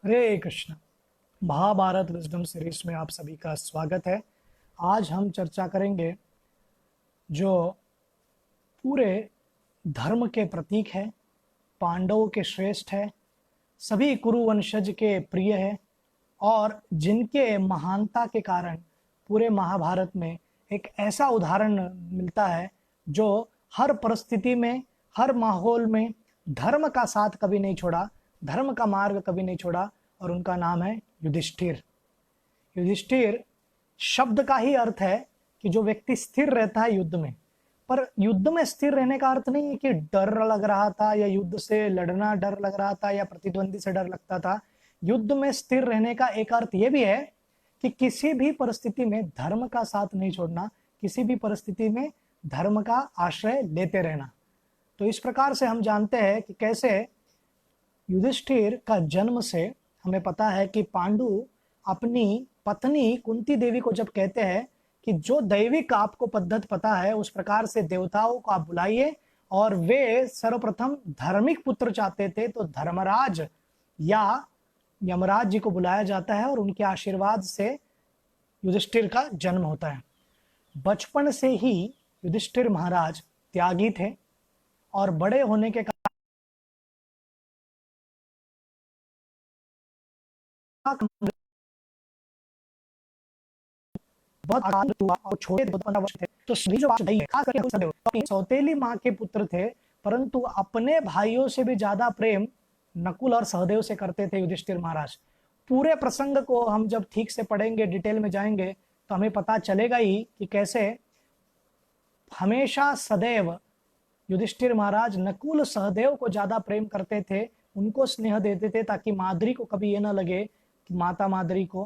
हरे Krishna. Mahabharat wisdom series में आप सभी का स्वागत है। आज हम चर्चा करेंगे जो पूरे धर्म के प्रतीक है, पांडवों के श्रेष्ठ है, सभी कुरु वंशज के प्रिय है और जिनके महानता के कारण पूरे महाभारत में एक ऐसा उदाहरण मिलता है जो हर परिस्थिति में, हर माहौल में धर्म का साथ कभी नहीं छोड़ा, धर्म का मार्ग कभी नहीं छोड़ा, और उनका नाम है युधिष्ठिर। युधिष्ठिर शब्द का ही अर्थ है कि जो व्यक्ति स्थिर रहता है युद्ध में। पर युद्ध में स्थिर रहने का अर्थ नहीं है कि डर लग रहा था या युद्ध से लड़ना डर लग रहा था या प्रतिद्वंदी से डर लगता था। युद्ध में स्थिर रहने का एक अर्थ यह भी है कि किसी भी परिस्थिति में धर्म का साथ नहीं छोड़ना, किसी भी परिस्थिति में धर्म का आश्रय लेते रहना। तो इस प्रकार से हम जानते हैं कि कैसे युधिष्ठिर का जन्म से हमें पता है कि पांडु अपनी पत्नी कुंती देवी को जब कहते हैं कि जो दैविक आपको पद्धत पता है उस प्रकार से देवताओं को आप बुलाइए, और वे सर्वप्रथम धार्मिक पुत्र चाहते थे, तो धर्मराज या यमराज जी को बुलाया जाता है और उनके आशीर्वाद से युधिष्ठिर का जन्म होता है। बचपन से ही युधिष्ठिर महाराज त्यागी थे और बड़े होने के कारण बहुत आसान हुआ और छोटे 15 वर्ष थे। तो सभी जो खास करके सदैव अपनी सौतेली माँ के पुत्र थे, परंतु अपने भाइयों से भी ज्यादा प्रेम नकुल और सहदेव से करते थे युधिष्ठिर महाराज। पूरे प्रसंग को हम जब ठीक से पढ़ेंगे, डिटेल में जाएंगे, तो हमें पता चलेगा ही कि कैसे हमेशा सदैव युधिष्ठिर महाराज नकुल सहदेव को ज्यादा प्रेम करते थे, उनको स्नेह देते थे, ताकि माद्री को कभी ये ना लगे कि माता माद्री को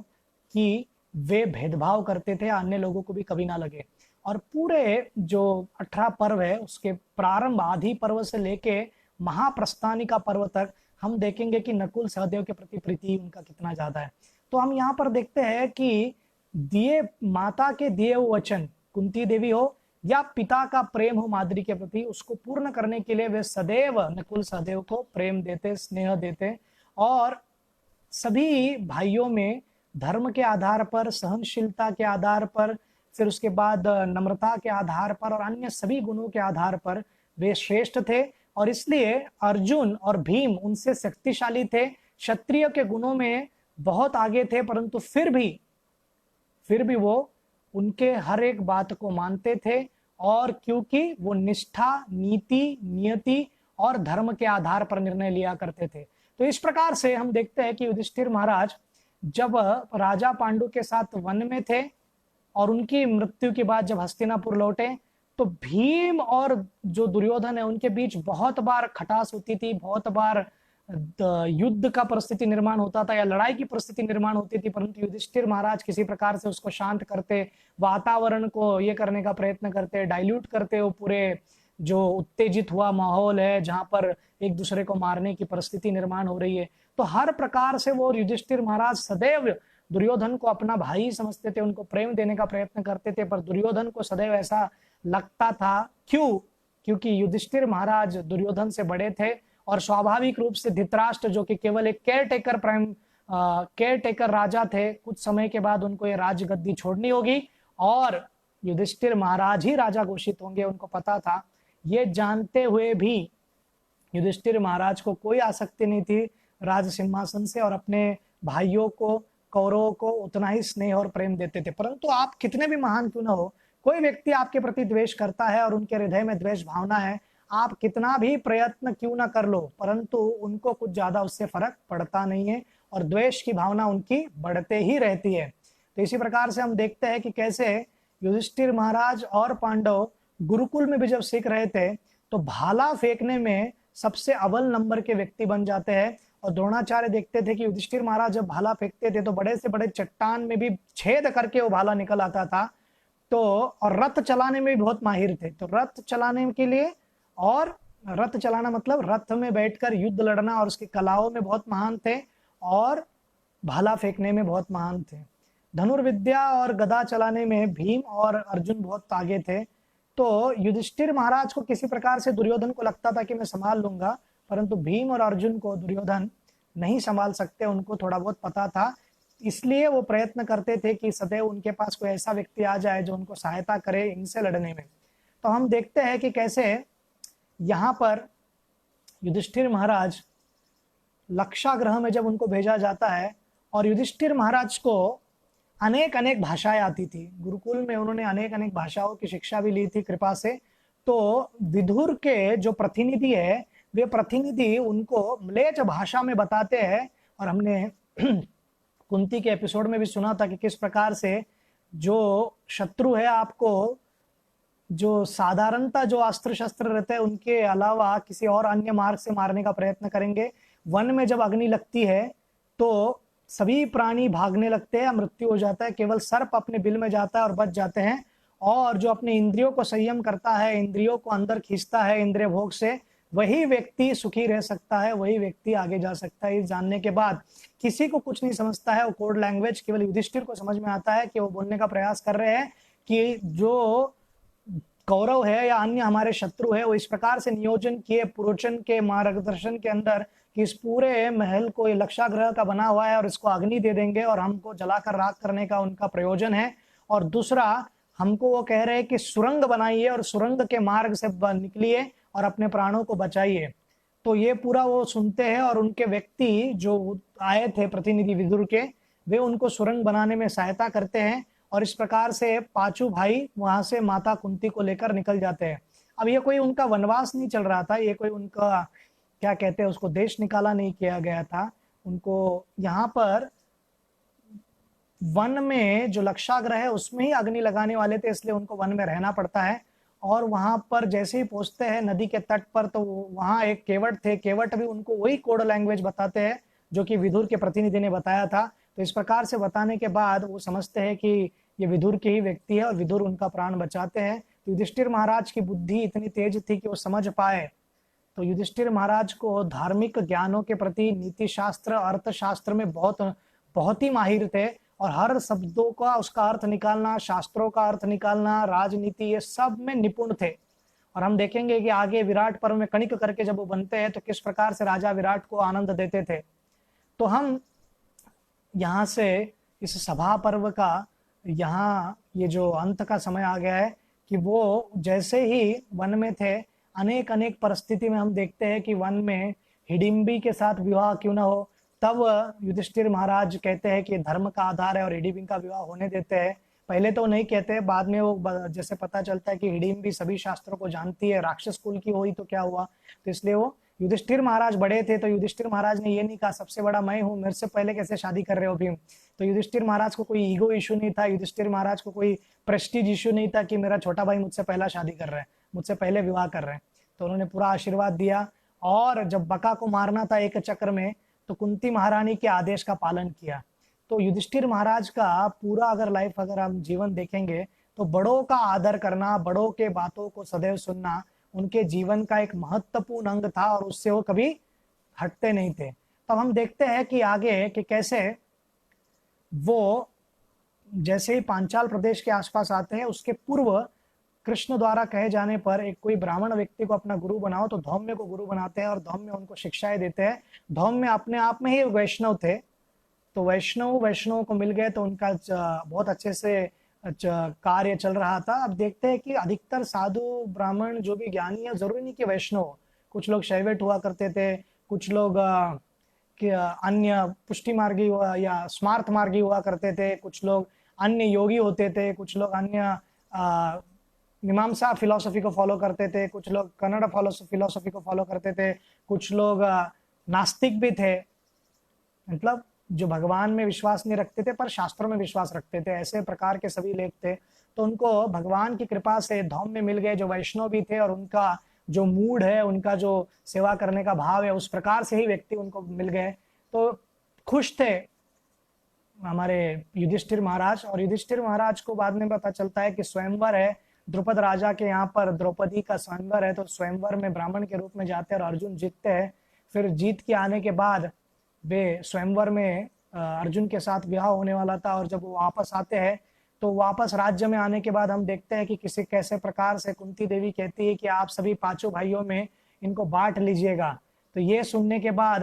कि वे भेदभाव करते थे, अन्य लोगों को भी कभी ना लगे। और पूरे जो 18 पर्व है उसके प्रारंभ आदि पर्व से लेके महाप्रस्थानिका पर्व तक हम देखेंगे कि नकुल सहदेव के प्रति प्रीति उनका कितना ज्यादा है। तो हम यहाँ पर देखते हैं कि दिए माता के दिए वचन, कुंती देवी हो या पिता का प्रेम हो माद्री के प्रति, उसको पूर्ण करने के लिए वे सदैव नकुल सहदेव को प्रेम देते, स्नेह देते, और सभी भाइयों में धर्म के आधार पर, सहनशीलता के आधार पर, फिर उसके बाद नम्रता के आधार पर और अन्य सभी गुणों के आधार पर वे श्रेष्ठ थे। और इसलिए अर्जुन और भीम उनसे शक्तिशाली थे, क्षत्रिय के गुणों में बहुत आगे थे, परंतु फिर भी वो उनके हर एक बात को मानते थे, और क्योंकि वो निष्ठा, नीति, नियति और धर्म के आधार पर निर्णय लिया करते थे। तो इस प्रकार से हम देखते हैं कि युधिष्ठिर महाराज जब राजा पांडु के साथ वन में थे और उनकी मृत्यु के बाद जब हस्तिनापुर लौटे, तो भीम और जो दुर्योधन है उनके बीच बहुत बार खटास होती थी, बहुत बार युद्ध का परिस्थिति निर्माण होता था या लड़ाई की परिस्थिति निर्माण होती थी, परंतु युधिष्ठिर महाराज किसी प्रकार से उसको शांत करते, वातावरण को ये करने का प्रयत्न करते, डाइल्यूट करते वो पूरे जो उत्तेजित हुआ माहौल है जहां पर एक दूसरे को मारने की परिस्थिति निर्माण हो रही है। तो हर प्रकार से वो युधिष्ठिर महाराज सदैव दुर्योधन को अपना भाई समझते थे, उनको प्रेम देने का प्रयत्न करते थे, पर दुर्योधन को सदैव ऐसा लगता था। क्यों? क्योंकि युधिष्ठिर महाराज दुर्योधन से बड़े थे और स्वाभाविक रूप से धृतराष्ट्र जो कि केवल एक केयर टेकर राजा थे, कुछ समय के बाद उनको ये राजगद्दी छोड़नी होगी और युधिष्ठिर महाराज ही राजा घोषित होंगे, उनको पता था। ये जानते हुए भी युधिष्ठिर महाराज को कोई आसक्ति नहीं थी राज सिंहासन से, और अपने भाइयों को, कौरवों को उतना ही स्नेह और प्रेम देते थे। परंतु आप कितने भी महान क्यों ना हो, कोई व्यक्ति आपके प्रति द्वेष करता है और उनके हृदय में द्वेष भावना है, आप कितना भी प्रयत्न क्यों ना कर लो, परंतु उनको कुछ ज्यादा उससे फर्क पड़ता नहीं है और द्वेष की भावना उनकी बढ़ते ही रहती है। तो इसी प्रकार से हम देखते हैं कि कैसे युधिष्ठिर महाराज और पांडव गुरुकुल में भी जब सीख रहे थे तो भाला फेंकने में सबसे अव्वल नंबर के व्यक्ति बन जाते हैं। और द्रोणाचार्य देखते थे कि युधिष्ठिर महाराज जब भाला फेंकते थे तो बड़े से बड़े चट्टान में भी छेद करके वो भाला निकल आता था। तो और रथ चलाने में भी बहुत माहिर थे, तो रथ चलाने के लिए, और रथ चलाना मतलब रथ में बैठकर युद्ध लड़ना, और उसकी कलाओं में बहुत महान थे और भाला फेंकने में बहुत महान थे। धनुर्विद्या और गदा चलाने में भीम और अर्जुन बहुत आगे थे। तो युधिष्ठिर महाराज को किसी प्रकार से दुर्योधन को लगता था कि मैं संभाल लूंगा, परंतु भीम और अर्जुन को दुर्योधन नहीं संभाल सकते, उनको थोड़ा बहुत पता था, इसलिए वो प्रयत्न करते थे कि सदैव उनके पास कोई ऐसा व्यक्ति आ जाए जो उनको सहायता करे इनसे लड़ने में। तो हम देखते हैं कि कैसे यहाँ पर युधिष्ठिर महाराज लक्षाग्रह में जब उनको भेजा जाता है, और युधिष्ठिर महाराज को अनेक अनेक भाषाएं आती थी, गुरुकुल में उन्होंने अनेक अनेक भाषाओं की शिक्षा भी ली थी कृपा से। तो विदुर के जो प्रतिनिधि है, वे प्रतिनिधि उनको म्लेच्छ भाषा में बताते हैं। और हमने कुंती के एपिसोड में भी सुना था कि किस प्रकार से जो शत्रु है आपको जो साधारणता जो अस्त्र शस्त्र रहते हैं उनके अलावा किसी और अन्य मार्ग से मारने का प्रयत्न करेंगे। वन में जब अग्नि लगती है तो सभी प्राणी भागने लगते हैं, मृत्यु हो जाता है, केवल सर्प अपने बिल में जाता है और बच जाते हैं। और जो अपने इंद्रियों को संयम करता है, इंद्रियों को अंदर खींचता है इंद्रिय भोग से, वही व्यक्ति सुखी रह सकता है, वही व्यक्ति आगे जा सकता है। इस जानने के बाद किसी को कुछ नहीं समझता है वो कोड लैंग्वेज, केवल युधिष्ठिर को समझ में आता है कि वो बोलने का प्रयास कर रहे हैं कि जो कौरव है या अन्य हमारे शत्रु है वो इस प्रकार से नियोजन किए पुरोचन के मार्गदर्शन के अंदर कि इस पूरे महल को ये लक्षाग्रह का बना हुआ है और इसको अग्नि दे देंगे और हमको जलाकर राख करने का उनका प्रयोजन है। और दूसरा, हमको वो कह रहे हैं कि सुरंग बनाइए और सुरंग के मार्ग से निकलिए और अपने प्राणों को बचाइए। तो ये पूरा वो सुनते हैं और उनके व्यक्ति जो आए थे प्रतिनिधि विदुर के, वे उनको सुरंग बनाने में सहायता करते हैं। और इस प्रकार से पांचों भाई वहां से माता कुंती को लेकर निकल जाते हैं। अब ये कोई उनका वनवास नहीं चल रहा था, ये कोई उनका क्या कहते हैं उसको देश निकाला नहीं किया गया था। उनको यहाँ पर वन में जो लक्षाग्रह है उसमें ही अग्नि लगाने वाले थे, इसलिए उनको वन में रहना पड़ता है। और वहां पर जैसे ही पहुंचते हैं नदी के तट पर तो वहां एक केवट थे, केवट भी उनको वही कोड लैंग्वेज बताते हैं जो कि विदुर के प्रतिनिधि ने बताया था। तो इस प्रकार से बताने के बाद वो समझते हैं कि ये विदुर के ही व्यक्ति है और विदुर उनका प्राण बचाते हैं। तो युधिष्ठिर महाराज की बुद्धि इतनी तेज थी कि वो समझ पाए। तो युधिष्ठिर महाराज को धार्मिक ज्ञानों के प्रति, नीति शास्त्र अर्थशास्त्र में बहुत ही माहिर थे और हर शब्दों का उसका अर्थ निकालना, शास्त्रों का अर्थ निकालना, राजनीति, ये सब में निपुण थे। और हम देखेंगे कि आगे विराट पर्व में कणिक करके जब वो बनते हैं तो किस प्रकार से राजा विराट को आनंद देते थे। तो हम यहाँ से इस सभा पर्व का यहाँ ये जो अंत का समय आ गया है कि वो जैसे ही वन में थे, अनेक अनेक परिस्थिति में हम देखते हैं कि वन में हिडिंबी के साथ विवाह क्यों ना हो, तब युधिष्ठिर महाराज कहते हैं कि धर्म का आधार है और हिडिंबी का विवाह होने देते हैं। पहले तो नहीं कहते, बाद में वो जैसे पता चलता है कि हिडिंबी सभी शास्त्रों को जानती है, राक्षस कुल की हुई तो क्या हुआ, तो इसलिए वो युधिष्ठिर महाराज बड़े थे तो युधिष्ठिर महाराज ने ये नहीं कहा सबसे बड़ा मैं हूँ, मेरे से पहले कैसे शादी कर रहे हो भीम। तो युधिष्ठिर महाराज को कोई ईगो इशू नहीं था, युधिष्ठिर महाराज को कोई प्रेस्टीज इशू नहीं था कि मेरा छोटा भाई मुझसे पहला शादी कर रहा है, मुझसे पहले विवाह कर रहे हैं। तो उन्होंने पूरा आशीर्वाद दिया। और जब बका को मारना था एक चक्र में तो कुंती महारानी के आदेश का पालन किया। तो युधिष्ठिर महाराज का पूरा अगर लाइफ अगर हम जीवन देखेंगे तो बड़ों का आदर करना, बड़ों के बातों को सदैव सुनना उनके जीवन का एक महत्वपूर्ण अंग था और उससे वो कभी हटते नहीं थे। तब हम देखते हैं कि आगे कि कैसे वो जैसे ही पांचाल प्रदेश के आसपास आते हैं, उसके पूर्व कृष्ण द्वारा कहे जाने पर एक कोई ब्राह्मण व्यक्ति को अपना गुरु बनाओ तो धौम्य को गुरु बनाते हैं और धौम्य उनको शिक्षाएं देते हैं। धौम्य अपने आप में ही वैष्णव थे, तो वैष्णव को मिल गए तो उनका बहुत अच्छे से कार्य चल रहा था। अब देखते हैं कि अधिकतर साधु ब्राह्मण जो भी ज्ञानी है, जरूरी नहीं कि वैष्णव, कुछ लोग शैवेट हुआ करते थे, कुछ लोग अन्य पुष्टि मार्गी या स्मार्थ मार्गी हुआ करते थे, कुछ लोग अन्य योगी होते थे, कुछ लोग अन्य मीमांसा फिलॉसफी को फॉलो करते थे, कुछ लोग कन्नड़ फिलॉसफी को फॉलो करते थे, कुछ लोग नास्तिक भी थे, मतलब जो भगवान में विश्वास नहीं रखते थे पर शास्त्रों में विश्वास रखते थे, ऐसे प्रकार के सभी लेख थे। तो उनको भगवान की कृपा से धौम्य मिल गए जो वैष्णव भी थे और उनका जो मूड है, उनका जो सेवा करने का भाव है, उस प्रकार से ही व्यक्ति उनको मिल गए। तो खुश थे हमारे युधिष्ठिर महाराज। और युधिष्ठिर महाराज को बाद में पता चलता है कि स्वयंवर है, द्रुपद राजा के यहाँ पर द्रौपदी का स्वयंवर है, तो स्वयंवर में ब्राह्मण के रूप में जाते हैं और अर्जुन जीतते हैं। फिर जीत के आने के बाद वे स्वयंवर में अर्जुन के साथ विवाह होने वाला था और जब वो वापस आते हैं तो वापस राज्य में आने के बाद हम देखते हैं कि किसी कैसे प्रकार से कुंती देवी कहती है कि आप सभी पांचों भाइयों में इनको बांट लीजिएगा। तो ये सुनने के बाद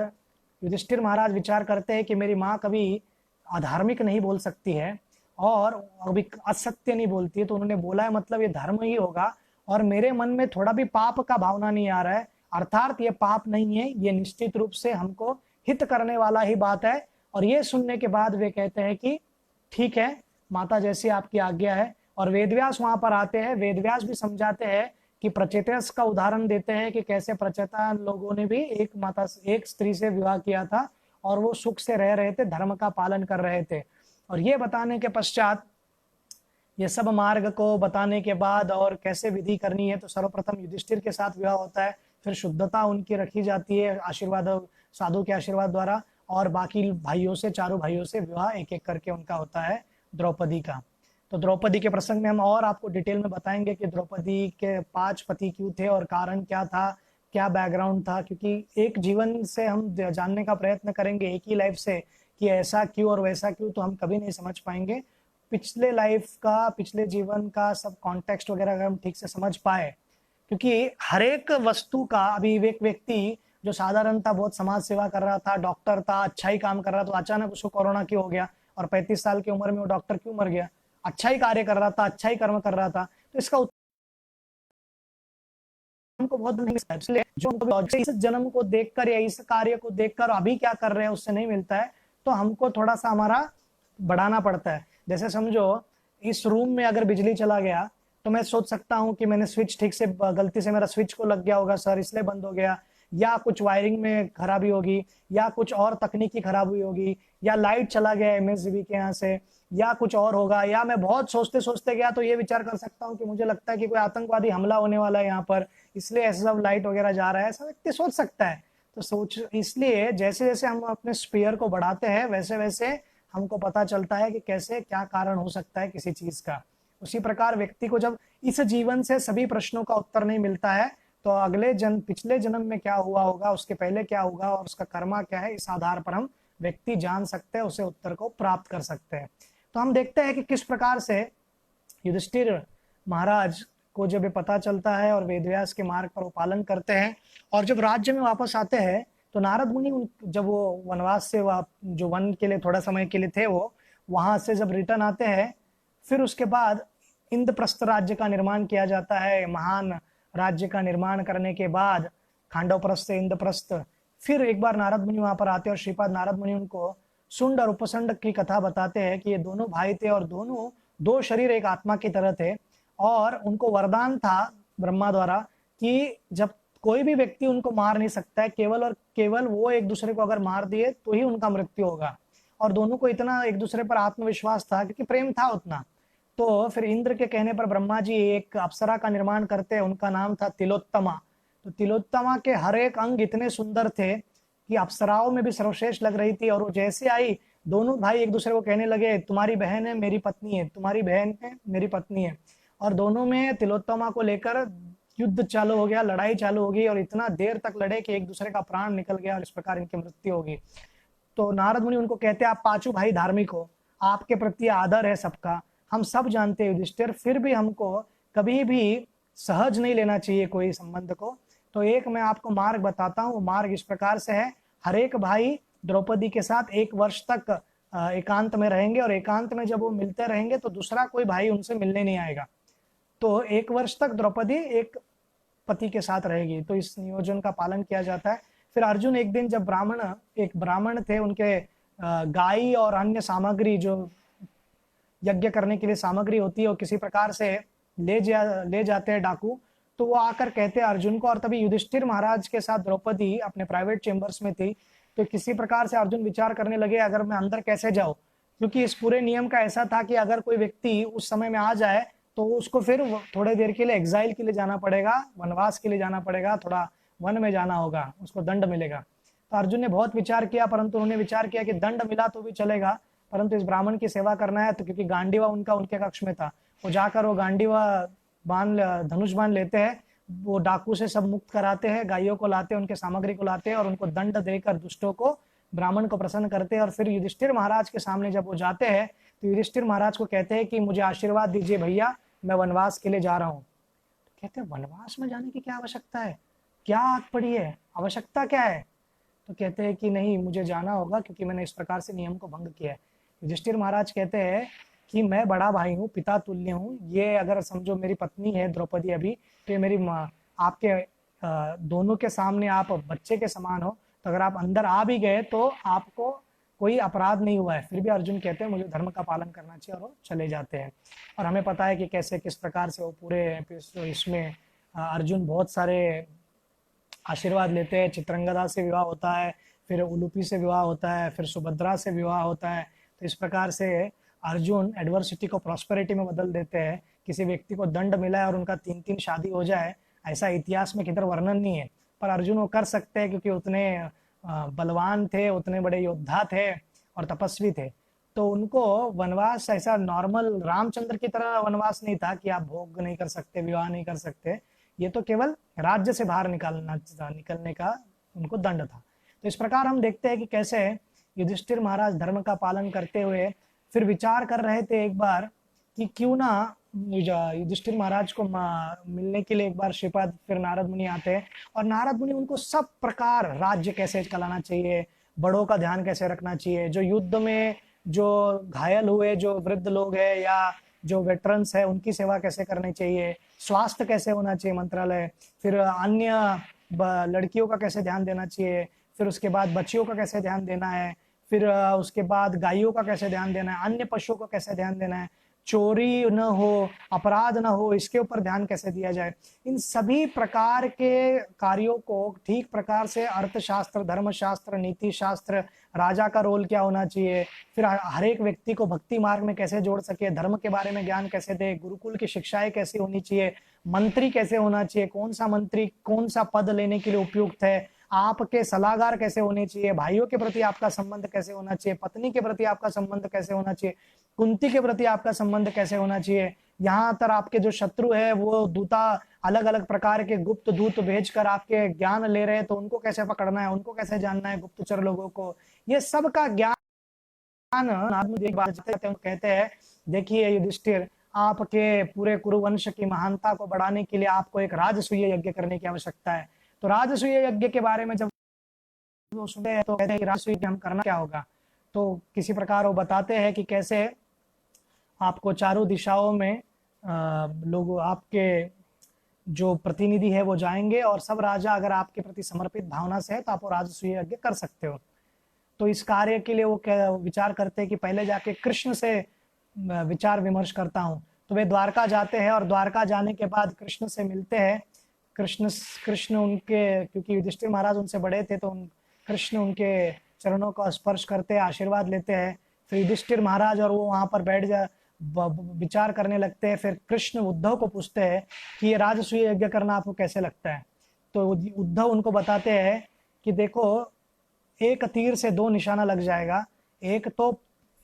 युधिष्ठिर महाराज विचार करते हैं कि मेरी माँ कभी अधार्मिक नहीं बोल सकती है और अभी असत्य नहीं बोलती है, तो उन्होंने बोला है मतलब ये धर्म ही होगा, और मेरे मन में थोड़ा भी पाप का भावना नहीं आ रहा है, अर्थात ये पाप नहीं है, ये निश्चित रूप से हमको हित करने वाला ही बात है। और ये सुनने के बाद वे कहते हैं कि ठीक है माता, जैसी आपकी आज्ञा है। और वेदव्यास वहां पर आते हैं, वेदव्यास भी समझाते हैं कि प्रचेतस का उदाहरण देते हैं कि कैसे प्रचेता लोगों ने भी एक स्त्री से विवाह किया था और वो सुख से रह रहे थे, धर्म का पालन कर रहे थे। और ये बताने के पश्चात, ये सब मार्ग को बताने के बाद और कैसे विधि करनी है, तो सर्वप्रथम युधिष्ठिर के साथ विवाह होता है, फिर शुद्धता उनकी रखी जाती है आशीर्वाद, साधु के आशीर्वाद द्वारा, और बाकी भाइयों से, चारों भाइयों से विवाह एक एक करके उनका होता है द्रौपदी का। तो द्रौपदी के प्रसंग में हम और आपको डिटेल में बताएंगे कि द्रौपदी के 5 पति क्यों थे और कारण क्या था, क्या बैकग्राउंड था, क्योंकि एक जीवन से हम जानने का प्रयत्न करेंगे एक ही लाइफ से कि ऐसा क्यों और वैसा क्यों, तो हम कभी नहीं समझ पाएंगे। पिछले लाइफ का, पिछले जीवन का सब कॉन्टेक्स्ट वगैरह अगर हम ठीक से समझ पाए, क्योंकि हर एक वस्तु का, अभी एक व्यक्ति जो साधारणता बहुत समाज सेवा कर रहा था, डॉक्टर था, अच्छा ही काम कर रहा था, तो अचानक उसको कोरोना क्यों हो गया, और 35 साल की उम्र में वो डॉक्टर क्यों मर गया? अच्छा ही कार्य कर रहा था, अच्छा ही कर्म कर रहा था। तो इसका हमको बहुत नहीं मिलता है, इसलिए जो इस जन्म को देखकर या इस कार्य को देखकर अभी क्या कर रहे हैं उससे नहीं मिलता है, तो हमको थोड़ा सा हमारा बढ़ाना पड़ता है। जैसे समझो इस रूम में अगर बिजली चला गया तो मैं सोच सकता हूँ कि मैंने स्विच ठीक से, गलती से मेरा स्विच को लग गया होगा सर, इसलिए बंद हो गया, या कुछ वायरिंग में खराबी होगी, या कुछ और तकनीकी खराबी होगी, या लाइट चला गया एमएससीबी के यहाँ से, या कुछ और होगा, या मैं बहुत सोचते सोचते गया तो ये विचार कर सकता हूँ कि मुझे लगता है कि कोई आतंकवादी हमला होने वाला है यहाँ पर, इसलिए ऐसे सब लाइट वगैरह जा रहा है, ऐसा व्यक्ति सोच सकता है। तो सोच, इसलिए जैसे जैसे हम अपने स्पीयर को बढ़ाते हैं वैसे वैसे हमको पता चलता है कि कैसे क्या कारण हो सकता है किसी चीज का। उसी प्रकार व्यक्ति को जब इस जीवन से सभी प्रश्नों का उत्तर नहीं मिलता है, तो अगले जन्म, पिछले जन्म में क्या हुआ होगा, उसके पहले क्या होगा और उसका कर्मा क्या है, इस आधार पर हम व्यक्ति जान सकते हैं, उसे उत्तर को प्राप्त कर सकते हैं। तो हम देखते हैं कि किस प्रकार से युधिष्ठिर महाराज को जब ये पता चलता है और वेदव्यास के मार्ग पर वो पालन करते हैं, और जब राज्य में वापस आते हैं तो नारद मुनि जब वो वनवास से, जो वन के लिए थोड़ा समय के लिए थे, वो वहां से जब रिटर्न आते हैं, फिर उसके बाद इंद्रप्रस्थ राज्य का निर्माण किया जाता है। महान राज्य का निर्माण करने के बाद खांडवप्रस्थ से इंद्रप्रस्थ, फिर एक बार नारद मुनि वहां पर आते हैं और श्रीपाद नारद मुनि उनको सुंड और उपसंड की कथा बताते हैं कि ये दोनों भाई थे और दोनों दो शरीर एक आत्मा की तरह थे, और उनको वरदान था ब्रह्मा द्वारा कि जब कोई भी व्यक्ति उनको मार नहीं सकता है, केवल और केवल वो एक दूसरे को अगर मार दिए तो ही उनका मृत्यु होगा। और दोनों को इतना एक दूसरे पर आत्मविश्वास था, क्योंकि प्रेम था उतना। तो फिर इंद्र के कहने पर ब्रह्मा जी एक अप्सरा का निर्माण करते हैं, उनका नाम था तिलोत्तमा। तो तिलोत्तमा के हर एक अंग इतने सुंदर थे कि अप्सराओं में भी सर्वश्रेष्ठ लग रही थी, और वो जैसे आई दोनों भाई एक दूसरे को कहने लगे तुम्हारी बहन है मेरी पत्नी है, तुम्हारी बहन है मेरी पत्नी है, और दोनों में तिलोत्तमा को लेकर युद्ध चालू हो गया, लड़ाई चालू हो गई, और इतना देर तक लड़े कि एक दूसरे का प्राण निकल गया और इस प्रकार इनकी मृत्यु होगी। तो नारद मुनि उनको कहते हैं आप पांचों भाई धार्मिक हो, आपके प्रति आदर है सबका, हम सब जानते हैं युधिष्ठिर, फिर भी हमको कभी भी सहज नहीं लेना चाहिए कोई संबंध को। तो एक मैं आपको मार्ग बताता हूँ, मार्ग इस प्रकार से है, हर एक भाई द्रौपदी के साथ 1 वर्ष तक एकांत में रहेंगे, और एकांत में जब वो मिलते रहेंगे तो दूसरा कोई भाई उनसे मिलने नहीं आएगा। तो 1 वर्ष तक द्रौपदी एक पति के साथ रहेगी। तो इस नियोजन का पालन किया जाता है। फिर अर्जुन एक दिन जब एक ब्राह्मण थे, उनके गाय और अन्य सामग्री जो यज्ञ करने के लिए सामग्री होती है और किसी प्रकार से ले जाते हैं डाकू, तो वो आकर कहते हैं अर्जुन को, और तभी युधिष्ठिर महाराज के साथ द्रौपदी अपने प्राइवेट चेंबर्स में थी। तो किसी प्रकार से अर्जुन विचार करने लगे अगर मैं अंदर कैसे जाऊं, क्योंकि इस पूरे नियम का ऐसा था कि अगर कोई व्यक्ति उस समय में आ जाए तो उसको फिर थोड़े देर के लिए एग्जाइल के लिए जाना पड़ेगा, वनवास के लिए जाना पड़ेगा, थोड़ा वन में जाना होगा, उसको दंड मिलेगा। तो अर्जुन ने बहुत विचार किया, परंतु उन्होंने विचार किया कि दंड मिला तो भी चलेगा, परंतु इस ब्राह्मण की सेवा करना है। तो क्योंकि गांडीवा उनके कक्ष में था, वो जाकर वो गांडीवा धनुष बाण लेते हैं, वो डाकू से सब मुक्त कराते हैं, गायों को लाते हैं, उनके सामग्री को लाते हैं और उनको दंड देकर दुष्टों को, ब्राह्मण को प्रसन्न करते हैं। और फिर युधिष्ठिर महाराज के सामने जब वो जाते हैं तो युधिष्ठिर महाराज को कहते हैं कि मुझे आशीर्वाद दीजिए भैया, मैं वनवास के लिए जा रहा हूँ। तो कहते हैं वनवास में जाने की क्या आवश्यकता है, क्या आग पड़ी है, आवश्यकता क्या है? तो कहते हैं कि नहीं, मुझे जाना होगा क्योंकि मैंने इस प्रकार से नियम को भंग किया है। युधिष्ठिर महाराज कहते हैं कि मैं बड़ा भाई हूँ, पिता तुल्य हूँ, ये अगर समझो मेरी पत्नी है द्रौपदी अभी, तो ये मेरी माँ, आपके दोनों के सामने आप बच्चे के समान हो, तो अगर आप अंदर आ भी गए तो आपको कोई अपराध नहीं हुआ है। फिर भी अर्जुन कहते हैं मुझे धर्म का पालन करना चाहिए, और वो चले जाते हैं। और हमें पता है कि कैसे किस प्रकार से वो पूरे इसमें अर्जुन बहुत सारे आशीर्वाद लेते हैं। चित्रंगदा से विवाह होता है, फिर उलूपी से विवाह होता है, फिर सुभद्रा से विवाह होता है। तो इस प्रकार से अर्जुन एडवर्सिटी को प्रॉस्पेरिटी में बदल देते हैं। किसी व्यक्ति को दंड मिला है और उनका 3-3 शादी हो जाए, ऐसा इतिहास में किधर वर्णन नहीं है, पर अर्जुन वो कर सकते हैं क्योंकि उतने बलवान थे, उतने बड़े योद्धा थे और तपस्वी थे। तो उनको वनवास ऐसा नॉर्मल रामचंद्र की तरह वनवास नहीं था कि आप भोग नहीं कर सकते, विवाह नहीं कर सकते। ये तो केवल राज्य से बाहर निकलने का उनको दंड था। तो इस प्रकार हम देखते हैं कि कैसे युधिष्ठिर महाराज धर्म का पालन करते हुए फिर विचार कर रहे थे एक बार कि क्यों ना युधिष्ठिर महाराज को मिलने के लिए एक बार श्रीपाद फिर नारद मुनि आते हैं, और नारद मुनि उनको सब प्रकार राज्य कैसे चलाना चाहिए, बड़ों का ध्यान कैसे रखना चाहिए, जो युद्ध में जो घायल हुए जो वृद्ध लोग हैं या जो वेटरन्स है उनकी सेवा कैसे करनी चाहिए, स्वास्थ्य कैसे होना चाहिए मंत्रालय, फिर अन्य लड़कियों का कैसे ध्यान देना चाहिए, फिर उसके बाद बच्चियों का कैसे ध्यान देना है, फिर उसके बाद गायों का कैसे ध्यान देना है, अन्य पशुओं का कैसे ध्यान देना है, चोरी न हो, अपराध न हो, इसके ऊपर ध्यान कैसे दिया जाए। इन सभी प्रकार के कार्यों को ठीक प्रकार से अर्थशास्त्र, धर्मशास्त्र, नीति शास्त्र, राजा का रोल क्या होना चाहिए, फिर हर एक व्यक्ति को भक्ति मार्ग में कैसे जोड़ सके, धर्म के बारे में ज्ञान कैसे दे, गुरुकुल की शिक्षाएं कैसी होनी चाहिए, मंत्री कैसे होना चाहिए, कौन सा मंत्री कौन सा पद लेने के लिए उपयुक्त है, आपके सलाहकार कैसे होने चाहिए, भाइयों के प्रति आपका संबंध कैसे होना चाहिए, पत्नी के प्रति आपका संबंध कैसे होना चाहिए, कुंती के प्रति आपका संबंध कैसे होना चाहिए, यहाँ तर आपके जो शत्रु है वो दूता अलग अलग प्रकार के गुप्त दूत भेजकर आपके ज्ञान ले रहे हैं, तो उनको कैसे पकड़ना है, उनको कैसे जानना है, गुप्तचर लोगों को, ये सब का ज्ञान कहते हैं। देखिए युधिष्ठिर, आपके पूरे कुरुवंश की महानता को बढ़ाने के लिए आपको एक राजसूय यज्ञ करने की आवश्यकता है। तो राजसूय यज्ञ के बारे में जब वो सुनते हैं तो कहते हैं कि राजसूय यज्ञ हम करना क्या होगा। तो किसी प्रकार वो बताते हैं कि कैसे आपको चारों दिशाओं में लोग आपके जो प्रतिनिधि है वो जाएंगे, और सब राजा अगर आपके प्रति समर्पित भावना से है तो आप वो राजसूय यज्ञ कर सकते हो। तो इस कार्य के लिए वो विचार करते हैं कि पहले जाके कृष्ण से विचार विमर्श करता हूँ। तो वे द्वारका जाते हैं और द्वारका जाने के बाद कृष्ण से मिलते हैं। कृष्ण उनके, क्योंकि युधिष्ठिर महाराज उनसे बड़े थे, तो कृष्ण उनके चरणों का स्पर्श करते हैं, आशीर्वाद लेते हैं। फिर युधिष्ठिर महाराज और वो वहां पर बैठ जा विचार करने लगते हैं। फिर कृष्ण उद्धव को पूछते हैं कि ये राजसूय यज्ञ करना आपको कैसे लगता है। तो उद्धव उनको बताते हैं कि देखो, एक तीर से 2 निशाना लग जाएगा। एक तो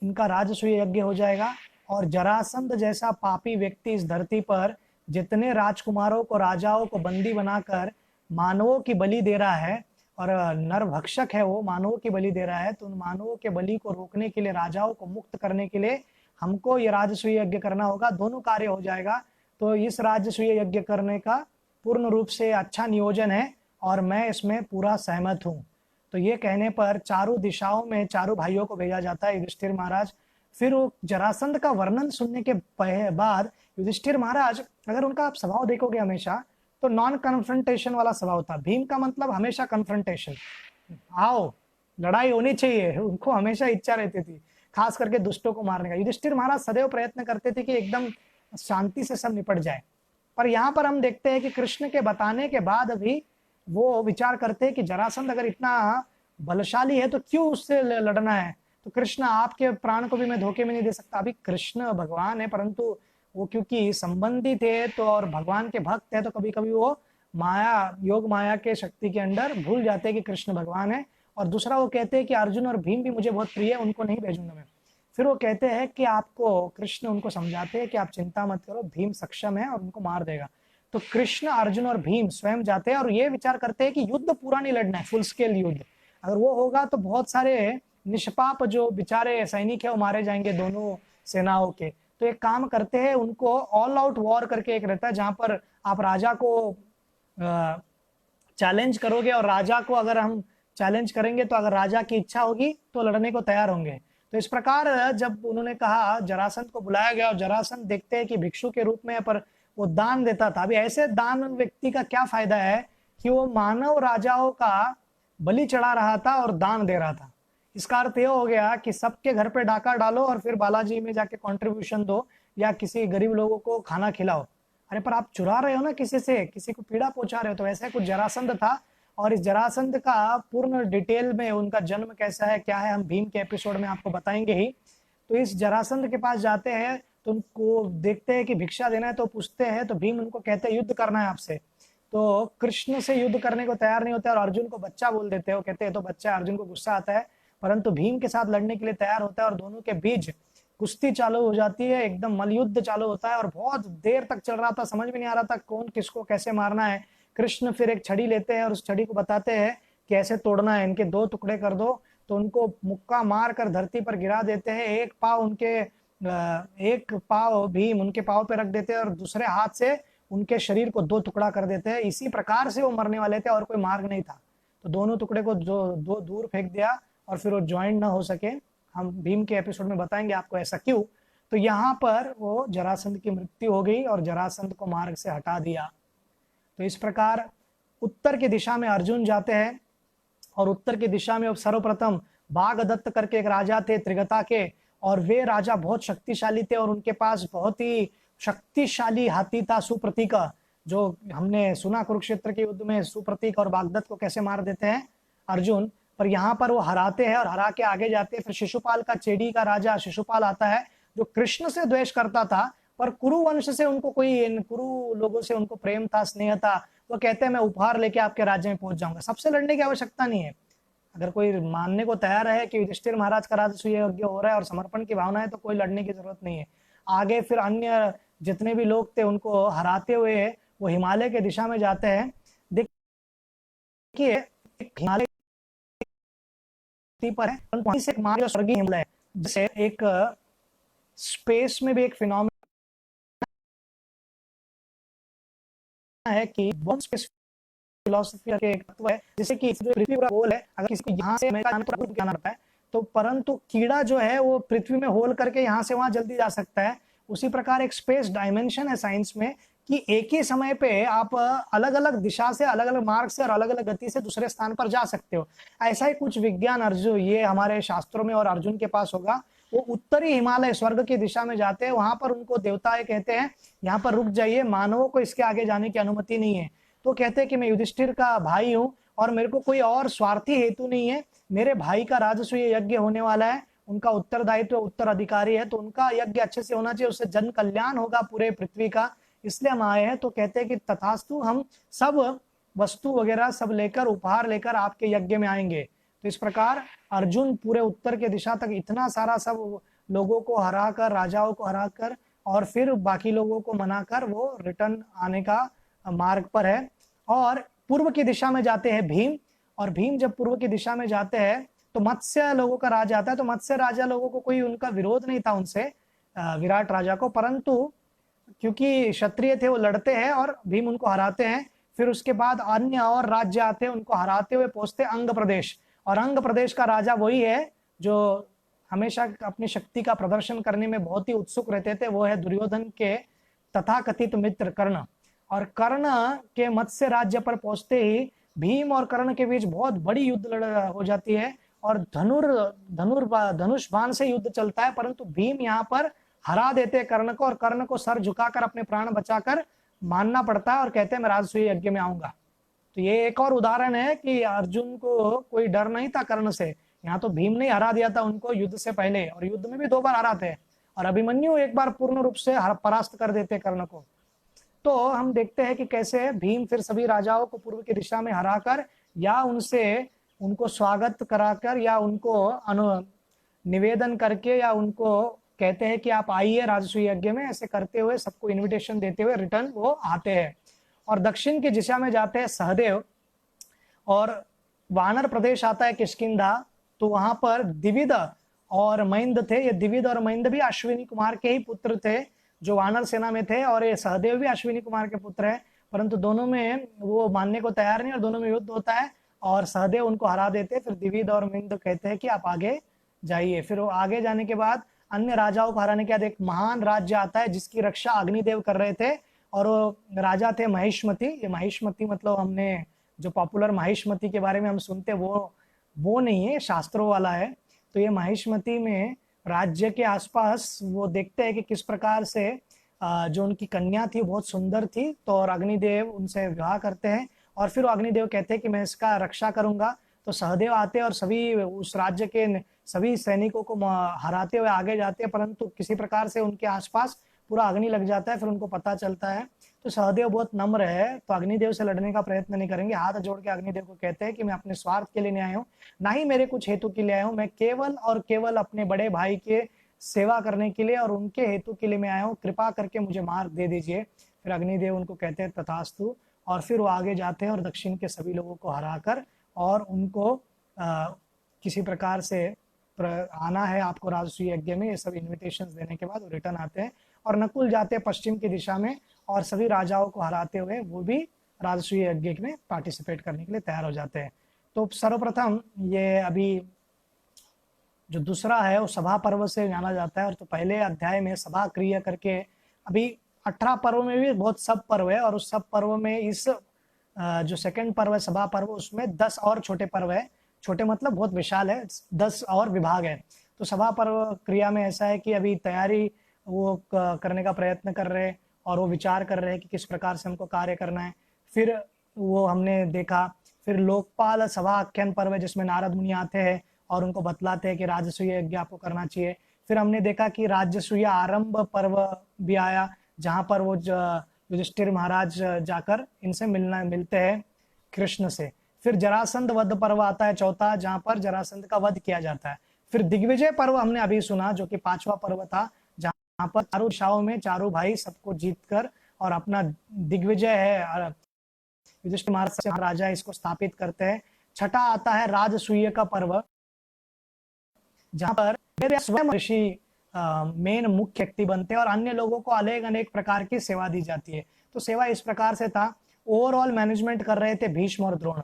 इनका राजसूय यज्ञ हो जाएगा, और जरासंध जैसा पापी व्यक्ति इस धरती पर जितने राजकुमारों को, राजाओं को बंदी बनाकर मानवों की बलि दे रहा है, और नरभक्षक है वो, मानवों की बलि दे रहा है, तो उन मानवों के बलि को रोकने के लिए, राजाओं को मुक्त करने के लिए हमको ये राजसूय यज्ञ करना होगा। दोनों कार्य हो जाएगा। तो इस राजसूय यज्ञ करने का पूर्ण रूप से अच्छा नियोजन है और मैं इसमें पूरा सहमत हूँ। तो ये कहने पर चारों दिशाओं में चारों भाइयों को भेजा जाता है युधिष्ठिर महाराज। फिर वो जरासंध का वर्णन सुनने के बाद युधिष्ठिर महाराज, अगर उनका आप स्वभाव देखोगे हमेशा, तो नॉन कन्फ्रंटेशन वाला स्वभाव था। भीम का मतलब हमेशा कन्फ्रंटेशन, आओ लड़ाई होनी चाहिए, उनको हमेशा इच्छा रहती थी खास करके दुष्टों को मारने का। युधिष्ठिर महाराज सदैव प्रयत्न करते थे कि एकदम शांति से सब निपट जाए। पर यहाँ पर हम देखते हैं कि कृष्ण के बताने के बाद भी वो विचार करते हैं कि जरासंध अगर इतना बलशाली है तो क्यों उससे लड़ना है। तो कृष्ण, आपके प्राण को भी मैं धोखे में नहीं दे सकता। अभी कृष्ण भगवान है, परंतु वो क्योंकि संबंधी थे तो और भगवान के भक्त है, तो कभी कभी वो माया, योग माया के शक्ति के अंदर भूल जाते हैं कि कृष्ण भगवान है। और दूसरा वो कहते हैं कि अर्जुन और भीम भी मुझे बहुत प्रिय है, उनको नहीं भेजूंगा मैं। फिर वो कहते हैं कि आपको, कृष्ण उनको समझाते हैं कि आप चिंता मत करो, भीम सक्षम है और उनको मार देगा। तो कृष्ण, अर्जुन और भीम स्वयं जाते हैं और ये विचार करते हैं कि युद्ध पूरा नहीं लड़ना है, फुल स्केल युद्ध। अगर वो होगा तो बहुत सारे निष्पाप जो बेचारे सैनिक है वो मारे जाएंगे दोनों सेनाओं के। तो एक काम करते हैं, उनको ऑल आउट वॉर करके एक रहता है जहां पर आप राजा को चैलेंज करोगे, और राजा को अगर हम चैलेंज करेंगे तो अगर राजा की इच्छा होगी तो लड़ने को तैयार होंगे। तो इस प्रकार जब उन्होंने कहा, जरासंध को बुलाया गया और जरासंध देखते हैं कि भिक्षु के रूप में, पर वो दान देता था। अभी ऐसे दान व्यक्ति का क्या फायदा है कि वो मानव राजाओं का बलि चढ़ा रहा था और दान दे रहा था। इसका अर्थ यह हो गया कि सबके घर पे डाका डालो और फिर बालाजी में जाके कंट्रीब्यूशन दो या किसी गरीब लोगों को खाना खिलाओ। अरे पर आप चुरा रहे हो ना किसी से, किसी को पीड़ा पहुंचा रहे हो। तो ऐसा कुछ जरासंध था। और इस जरासंध का पूर्ण डिटेल में उनका जन्म कैसा है, क्या है, हम भीम के एपिसोड में आपको बताएंगे ही। तो इस जरासंध के पास जाते हैं तो उनको देखते हैं कि भिक्षा देना है, तो पूछते हैं। तो भीम उनको कहते हैं युद्ध करना है आपसे। तो कृष्ण से युद्ध करने को तैयार नहीं होते और अर्जुन को बच्चा बोल देते हैं। वो कहते हैं तो बच्चा, अर्जुन को गुस्सा आता है, परंतु भीम के साथ लड़ने के लिए तैयार होता है और दोनों के बीच कुश्ती चालू हो जाती है। एकदम मलयुद्ध चालू होता है और बहुत देर तक चल रहा था, समझ में नहीं आ रहा था कौन किसको कैसे मारना है। कृष्ण फिर एक छड़ी लेते हैं और उस छड़ी को बताते हैं कि ऐसे तोड़ना है, इनके 2 टुकड़े कर दो। तो उनको मुक्का मार कर धरती पर गिरा देते हैं। एक पाव भीम उनके पाव पे रख देते हैं और दूसरे हाथ से उनके शरीर को 2 टुकड़ा कर देते हैं। इसी प्रकार से वो मरने वाले थे और कोई मार्ग नहीं था। तो दोनों टुकड़े को जो 2 दूर फेंक दिया और फिर वो ज्वाइंट ना हो सके। हम भीम के एपिसोड में बताएंगे आपको ऐसा क्यों। तो यहाँ पर वो जरासंध की मृत्यु हो गई और जरासंध को मार्ग से हटा दिया। तो इस प्रकार उत्तर की दिशा में अर्जुन जाते हैं और उत्तर की दिशा में सर्वप्रथम बागदत्त करके एक राजा थे त्रिगता के, और वे राजा बहुत शक्तिशाली थे और उनके पास बहुत ही शक्तिशाली हाथी था सुप्रतीक, जो हमने सुना कुरुक्षेत्र के युद्ध में सुप्रतीक और बागदत्त को कैसे मार देते हैं अर्जुन। पर यहाँ पर वो हराते हैं और हरा के आगे जाते हैं। फिर शिशुपाल का, चेडी का राजा शिशुपाल आता है, जो कृष्ण से द्वेष करता था, पर कुरु वंश से उनको कुरु लोगों से उनको प्रेम था, स्नेह था। वो कहते हैं मैं उपहार लेके आपके राज्य में पहुंच जाऊंगा, सबसे लड़ने की आवश्यकता नहीं है। अगर कोई मानने को तैयार है कि युधिष्ठिर महाराज का राजसूय यज्ञ हो रहा है और समर्पण की भावना है, तो कोई लड़ने की जरूरत नहीं है। आगे फिर अन्य जितने भी लोग थे उनको हराते हुए वो हिमालय के दिशा में जाते हैं। देखिए हिमालय पर है, वहीं से एक स्वर्गीय हिमालय है, जैसे एक स्पेस में भी एक फिनोमेना है कि बहुत स्पेस फिलॉसफी का एक तत्व है, जैसे कि पृथ्वी पूरा गोल है, अगर किसी को यहाँ से जाना पड़ता है तो, परंतु कीड़ा जो है वो पृथ्वी में होल करके यहाँ से वहां जल्दी जा सकता है। उसी प्रकार एक स्पेस डायमेंशन है साइंस में कि एक ही समय पे आप अलग अलग दिशा से, अलग अलग मार्ग से और अलग अलग गति से दूसरे स्थान पर जा सकते हो। ऐसा ही कुछ विज्ञान अर्जुन, ये हमारे शास्त्रों में और अर्जुन के पास होगा। वो उत्तरी हिमालय स्वर्ग की दिशा में जाते हैं, वहां पर उनको देवता कहते हैं यहाँ पर रुक जाइए, मानवों को इसके आगे जाने की अनुमति नहीं है। तो कहते हैं कि मैं युधिष्ठिर का भाई हूं और मेरे को कोई और स्वार्थी हेतु नहीं है, मेरे भाई का राजसूय यज्ञ होने वाला है, उनका उत्तरदायित्व उत्तराधिकारी है, तो उनका यज्ञ अच्छे से होना चाहिए, उससे जन कल्याण होगा पूरे पृथ्वी का, इसलिए हम आए हैं। तो कहते हैं कि तथास्तु, हम सब वस्तु वगैरह सब लेकर, उपहार लेकर आपके यज्ञ में आएंगे। तो इस प्रकार अर्जुन पूरे उत्तर के दिशा तक इतना सारा सब लोगों को हराकर, राजाओं को हराकर और फिर बाकी लोगों को मनाकर वो रिटर्न आने का मार्ग पर है। और पूर्व की दिशा में जाते हैं भीम, और भीम जब पूर्व की दिशा में जाते हैं तो मत्स्य लोगों का राज आता है। तो मत्स्य राजा लोगों को कोई उनका विरोध नहीं था उनसे, विराट राजा को, परंतु क्योंकि क्षत्रिय थे वो लड़ते हैं और भीम उनको हराते हैं। फिर उसके बाद अन्य और राज्य आते हैं, उनको हराते हुए पहुंचते अंग प्रदेश, और अंग प्रदेश का राजा वही है जो हमेशा अपनी शक्ति का प्रदर्शन करने में बहुत ही उत्सुक रहते थे, वो है दुर्योधन के तथाकथित मित्र कर्ण। और कर्ण के मत्स्य राज्य पर पहुंचते ही भीम और कर्ण के बीच बहुत बड़ी युद्ध हो जाती है और धनुष बाण से युद्ध चलता है, परंतु भीम यहाँ पर हरा देते हैं कर्ण को, और कर्ण को सर झुकाकर अपने प्राण बचाकर मानना पड़ता है और कहते हैं मैं राजसूय यज्ञ में आऊंगा। तो ये एक और उदाहरण है कि अर्जुन को कोई डर नहीं था कर्ण से। यहाँ तो भीम ने हरा दिया था उनको युद्ध से पहले, और युद्ध में भी 2 बार हराते हैं, और अभिमन्यु एक बार पूर्ण रूप से परास्त कर देते कर्ण को। तो हम देखते हैं कि कैसे भीम फिर सभी राजाओं को पूर्व की दिशा में हराकर या उनको स्वागत कराकर या उनको निवेदन करके या उनको कहते हैं कि आप आइए राजसूय यज्ञ में, ऐसे करते हुए सबको इनविटेशन देते हुए रिटर्न वो आते हैं। और दक्षिण की दिशा में जाते हैं सहदेव, और वानर प्रदेश आता है किष्किंधा। तो वहां पर दिविद और मइंद थे। ये दिविद और मइंद भी अश्विनी कुमार के ही पुत्र थे जो वानर सेना में थे, और ये सहदेव भी अश्विनी कुमार के पुत्र है, परंतु दोनों में वो मानने को तैयार नहीं और दोनों में युद्ध होता है और सहदेव उनको हरा देते। फिर दिविद और मिंद कहते हैं कि आप आगे जाइए। फिर वो आगे जाने के बाद अन्य राजाओं को हराने के बाद एक महान राज्य आता है जिसकी रक्षा अग्निदेव कर रहे थे, और वो राजा थे महिष्मति। ये महिष्मति मतलब हमने जो पॉपुलर महिष्मति के बारे में हम सुनते वो नहीं है, शास्त्रों वाला है। तो ये महिष्मति में राज्य के आसपास वो देखते हैं कि किस प्रकार से जो उनकी कन्या थी बहुत सुंदर थी, तो और अग्निदेव उनसे विवाह करते हैं, और फिर वो अग्निदेव कहते हैं कि मैं इसका रक्षा करूंगा। तो सहदेव आते हैं और सभी उस राज्य के सभी सैनिकों को हराते हुए आगे जाते हैं, परंतु किसी प्रकार से उनके आसपास पूरा अग्नि लग जाता है। फिर उनको पता चलता है, तो सहदेव बहुत नम्र है, तो अग्निदेव से लड़ने का प्रयत्न नहीं करेंगे। हाथ जोड़ के अग्निदेव को कहते हैं कि मैं अपने स्वार्थ के लिए नहीं आया हूँ, ना ही मेरे कुछ हेतु के लिए आया हूँ, मैं केवल और केवल अपने बड़े भाई के सेवा करने के लिए और उनके हेतु के लिए मैं आया हूँ, कृपा करके मुझे मार्ग दे दीजिए। फिर अग्निदेव उनको कहते हैं तथास्तु, और फिर वो आगे जाते हैं और दक्षिण के सभी लोगों को हराकर और उनको किसी प्रकार से आना है आपको राजसूय यज्ञ में, ये सब इन्विटेशंस देने के बाद वो रिटर्न आते हैं और नकुल जाते हैं पश्चिम की दिशा में, और सभी राजाओं को हराते हुए वो भी राजसूय यज्ञ में पार्टिसिपेट करने के लिए तैयार हो जाते हैं। तो सर्वप्रथम ये अभी जो दूसरा है वो सभा पर्व से जाना जाता है, और तो पहले अध्याय में सभा क्रिया करके, अभी 18 पर्व में भी बहुत सब पर्व है, और उस सब पर्व में इस जो सेकंड पर्व है सभा पर्व, उसमें 10 और छोटे पर्व है। छोटे मतलब बहुत विशाल है, 10 और विभाग है। तो सभा पर्व क्रिया में ऐसा है कि अभी तैयारी वो करने का प्रयत्न कर रहे हैं, और वो विचार कर रहे हैं कि किस प्रकार से हमको कार्य करना है। फिर वो हमने देखा, फिर लोकपाल सभा आख्यान पर्व है जिसमें नारद मुनि आते हैं और उनको बतलाते हैं कि राजसूय यज्ञ आपको करना चाहिए। फिर हमने देखा कि राजसूय आरंभ पर्व भी आया, जहां पर वो युधिष्ठिर महाराज जाकर इनसे मिलते हैं कृष्ण से। फिर जरासंध वध पर्व आता है चौथा, जहां पर जरासंध का वध किया जाता है। फिर दिग्विजय पर्व हमने अभी सुना, जो कि 5वां पर्व था, जहां पर चारों दिशाओं में चारों भाई सबको जीतकर और अपना दिग्विजय है युधिष्ठिर महाराज इसको स्थापित करते हैं। छठा आता है राजसूय का पर्व, जहां पर स्वयं ऋषि मेन मुख्य व्यक्ति बनते हैं और अन्य लोगों को अनेक प्रकार की सेवा दी जाती है। तो सेवा इस प्रकार से था, ओवरऑल मैनेजमेंट कर रहे थे भीष्म और द्रोण।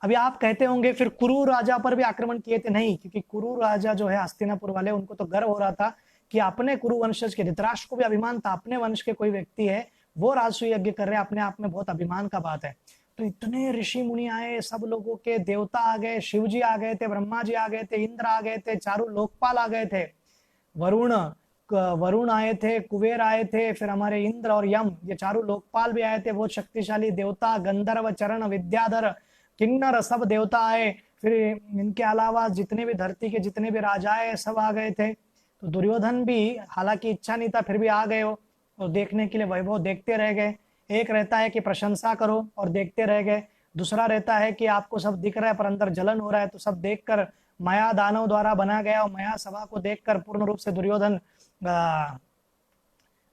अभी आप कहते होंगे फिर कुरु राजा पर भी आक्रमण किए थे? नहीं, क्योंकि कुरु राजा जो है हस्तिनापुर वाले, उनको तो गर्व हो रहा था कि अपने कुरु वंशज के, धृतराष्ट्र को भी अभिमान था अपने वंश के कोई व्यक्ति है वो राजसूय यज्ञ कर रहे हैं, अपने आप में बहुत अभिमान का बात है। तो इतने ऋषि मुनि आए, सब लोगों के देवता आ गए, शिव जी आ गए थे, ब्रह्मा जी आ गए थे, इंद्र आ गए थे, चारों लोकपाल आ गए थे, वरुण आए थे, कुबेर आए थे, फिर हमारे इंद्र और यम, ये चारों लोकपाल भी आए थे, बहुत शक्तिशाली देवता, गंधर्व, चरण, विद्याधर, किन्नर, सब देवता आए। फिर इनके अलावा जितने भी धरती के जितने भी राजा है सब आ गए थे। तो दुर्योधन भी हालांकि इच्छा नहीं था फिर भी आ गए हो, और देखने के लिए वैभव देखते रह गए। एक रहता है कि प्रशंसा करो और देखते रह गए, दूसरा रहता है कि आपको सब दिख रहा है पर अंदर जलन हो रहा है, तो सब देखकर माया दानव द्वारा बना गया, और माया सभा को देखकर पूर्ण रूप से दुर्योधन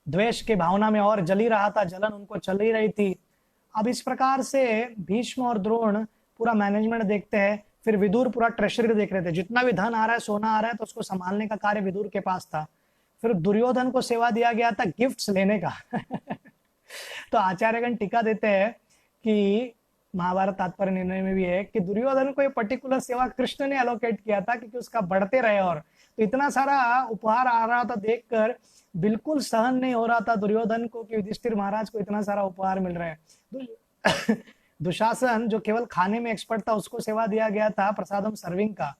द्वेष के भावना में और जली रहा था, जलन उनको चल ही रही थी। अब इस प्रकार से भीष्म और द्रोण पूरा मैनेजमेंट देखते हैं। फिर विदुर पूरा ट्रेशरी देख रहे थे, जितना भी धन आ रहा है सोना आ रहा है तो उसको संभालने का कार्य विदुर के पास था। फिर दुर्योधन को सेवा दिया गया था गिफ्ट्स लेने का तो आचार्यगण टीका देते हैं कि महाभारत तात्पर्य निर्णय में भी है कि दुर्योधन को ये पर्टिकुलर सेवा कृष्ण ने एलोकेट किया था, क्योंकि उसका बढ़ते रहे, और तो इतना सारा उपहार आ रहा था देखकर बिल्कुल सहन नहीं हो रहा था दुर्योधन को कि युधिष्ठिर महाराज को इतना सारा उपहार मिल रहा है। दुशासन जो केवल खाने में एक्सपर्ट था, उसको सेवा दिया गया था प्रसादम सर्विंग का,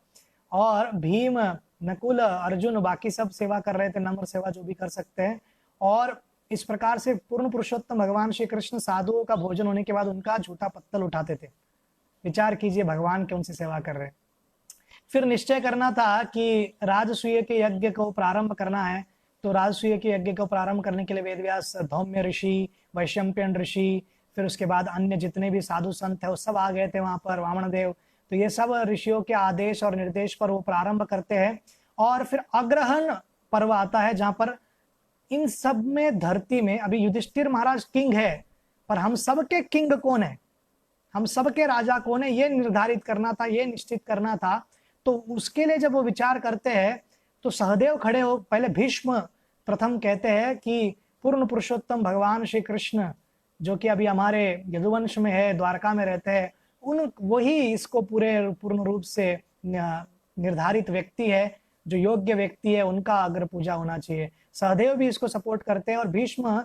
और भीम, नकुल, अर्जुन बाकी सब सेवा कर रहे थे, नम्र सेवा जो भी कर सकते हैं। और इस प्रकार से पूर्ण पुरुषोत्तम भगवान श्री कृष्ण साधुओं का भोजन होने के बाद उनका झूठा पत्तल उठाते थे। विचार कीजिए, भगवान के उनसे सेवा कर रहे हैं। फिर निश्चय करना था कि राजसूय के यज्ञ को प्रारंभ करना है, तो राजसूय के यज्ञ को प्रारंभ करने के लिए वेदव्यास, धौम्य ऋषि, वैशंपायन ऋषि, फिर उसके बाद अन्य जितने भी साधु संत है वो सब आ गए थे वहां पर, वामन देव। तो ये सब ऋषियों के आदेश और निर्देश पर वो प्रारंभ करते हैं। और फिर अग्रहण पर्व आता है, जहां पर इन सब में धरती में अभी युधिष्ठिर महाराज किंग है, पर हम सबके किंग कौन है, हम सबके राजा कौन है, ये निर्धारित करना था, ये निश्चित करना था। तो उसके लिए जब वो विचार करते हैं तो सहदेव खड़े हो, पहले भीष्म प्रथम कहते हैं कि पूर्ण पुरुषोत्तम भगवान श्री कृष्ण जो कि अभी हमारे यदुवंश में है, द्वारका में रहते हैं, उन वही इसको पूर्ण रूप से निर्धारित व्यक्ति है, जो योग्य व्यक्ति है, उनका अग्र पूजा होना चाहिए। सहदेव भी इसको सपोर्ट करते हैं और भीष्म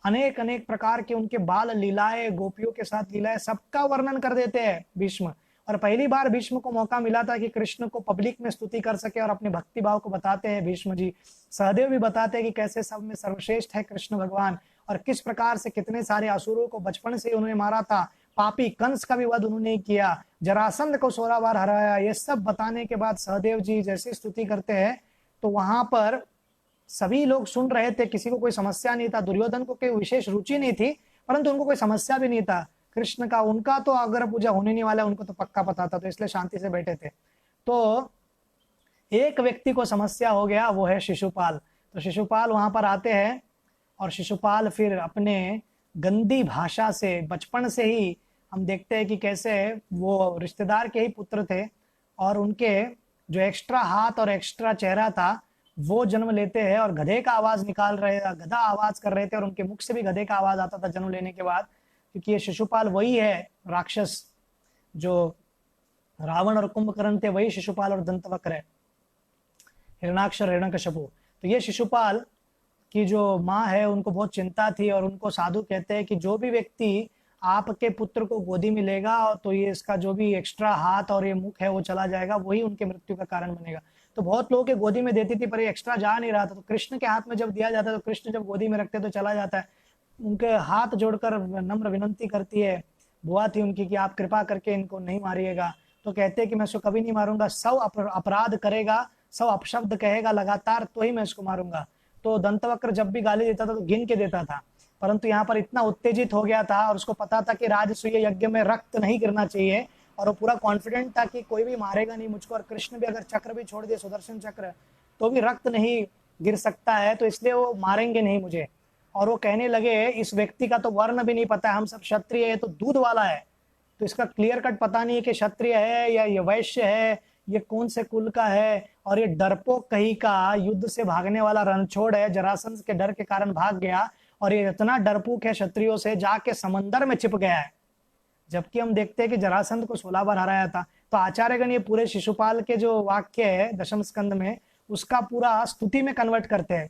अनेक अनेक प्रकार के उनके बाल लीलाएं, गोपियों के साथ लीलाएं, सबका वर्णन कर देते हैं भीष्म। और पहली बार भीष्म को मौका मिला था कि कृष्ण को पब्लिक में स्तुति कर सके और अपने भक्ति भाव को बताते हैं भीष्म जी। सहदेव भी बताते हैं कि कैसे सब में सर्वश्रेष्ठ है कृष्ण भगवान, और किस प्रकार से कितने सारे असुरों को बचपन से उन्होंने मारा था, पापी कंस का भी वध उन्होंने किया, जरासंध को 16 बार हराया। ये सब बताने के बाद सहदेव जी जैसे स्तुति करते हैं तो वहां पर सभी लोग सुन रहे थे, किसी को कोई समस्या नहीं था। दुर्योधन को कोई विशेष रुचि नहीं थी, परंतु उनको कोई समस्या भी नहीं था कृष्ण का, उनका तो अग्र पूजा होने नहीं वाला, उनको तो पक्का पता था, तो इसलिए शांति से बैठे थे। तो एक व्यक्ति को समस्या हो गया, वो है शिशुपाल। तो शिशुपाल वहां पर आते हैं और शिशुपाल फिर अपने गंदी भाषा से, बचपन से ही हम देखते हैं कि कैसे वो रिश्तेदार के ही पुत्र थे और उनके जो एक्स्ट्रा हाथ और एक्स्ट्रा चेहरा था वो जन्म लेते हैं और गधे का आवाज निकाल रहे, गधा आवाज कर रहे थे और उनके मुख से भी गधे का आवाज आता था जन्म लेने के बाद, क्योंकि ये शिशुपाल वही है राक्षस जो रावण और कुंभकर्ण थे, वही शिशुपाल और दंतवक्र है, हिरणाक्ष और हिरण्यकशिपु। तो ये शिशुपाल की जो माँ है उनको बहुत चिंता थी और उनको साधु कहते हैं कि जो भी व्यक्ति आपके पुत्र को गोदी में लेगा तो ये इसका जो भी एक्स्ट्रा हाथ और ये मुख है वो चला जाएगा, वही उनके मृत्यु का कारण बनेगा। तो बहुत लोगों के गोदी में देती थी पर ये एक्स्ट्रा जा नहीं रहा था, तो कृष्ण के हाथ में जब दिया जाता है तो कृष्ण जब गोदी में रखते तो चला जाता है। उनके हाथ जोड़कर नम्र विनंती करती है, बुआ थी उनकी, कि आप कृपा करके इनको नहीं मारिएगा। तो कहते हैं कि मैं इसको कभी नहीं मारूंगा, सब अपराध करेगा, सब अपशब्द कहेगा लगातार तो ही मैं इसको मारूंगा। तो दंतवक्र जब भी गाली देता था तो गिन के देता था, परंतु यहाँ पर इतना उत्तेजित हो गया था और उसको पता था कि राजसूय यज्ञ में रक्त नहीं गिरना चाहिए और वो पूरा कॉन्फिडेंट था कि कोई भी मारेगा नहीं मुझको, और कृष्ण भी अगर चक्र भी छोड़ दिए, सुदर्शन चक्र, तो भी रक्त नहीं गिर सकता है, तो इसलिए वो मारेंगे नहीं मुझे। और वो कहने लगे इस व्यक्ति का तो वर्ण भी नहीं पता है, हम सब क्षत्रिय है तो दूध वाला है, तो इसका क्लियर कट पता नहीं है कि क्षत्रिय है या ये वैश्य है, ये कौन से कुल का है, और ये डरपोक कहीं का युद्ध से भागने वाला रणछोड़ है, जरासंध के डर के कारण भाग गया, और ये इतना डरपोक है क्षत्रियों से, जाके समंदर में छिप गया है। जबकि हम देखते हैं कि जरासंध को 16 बार हराया था। तो आचार्यगण ये पूरे शिशुपाल के जो वाक्य है दशम स्कंद में, उसका पूरा स्तुति में कन्वर्ट करते हैं।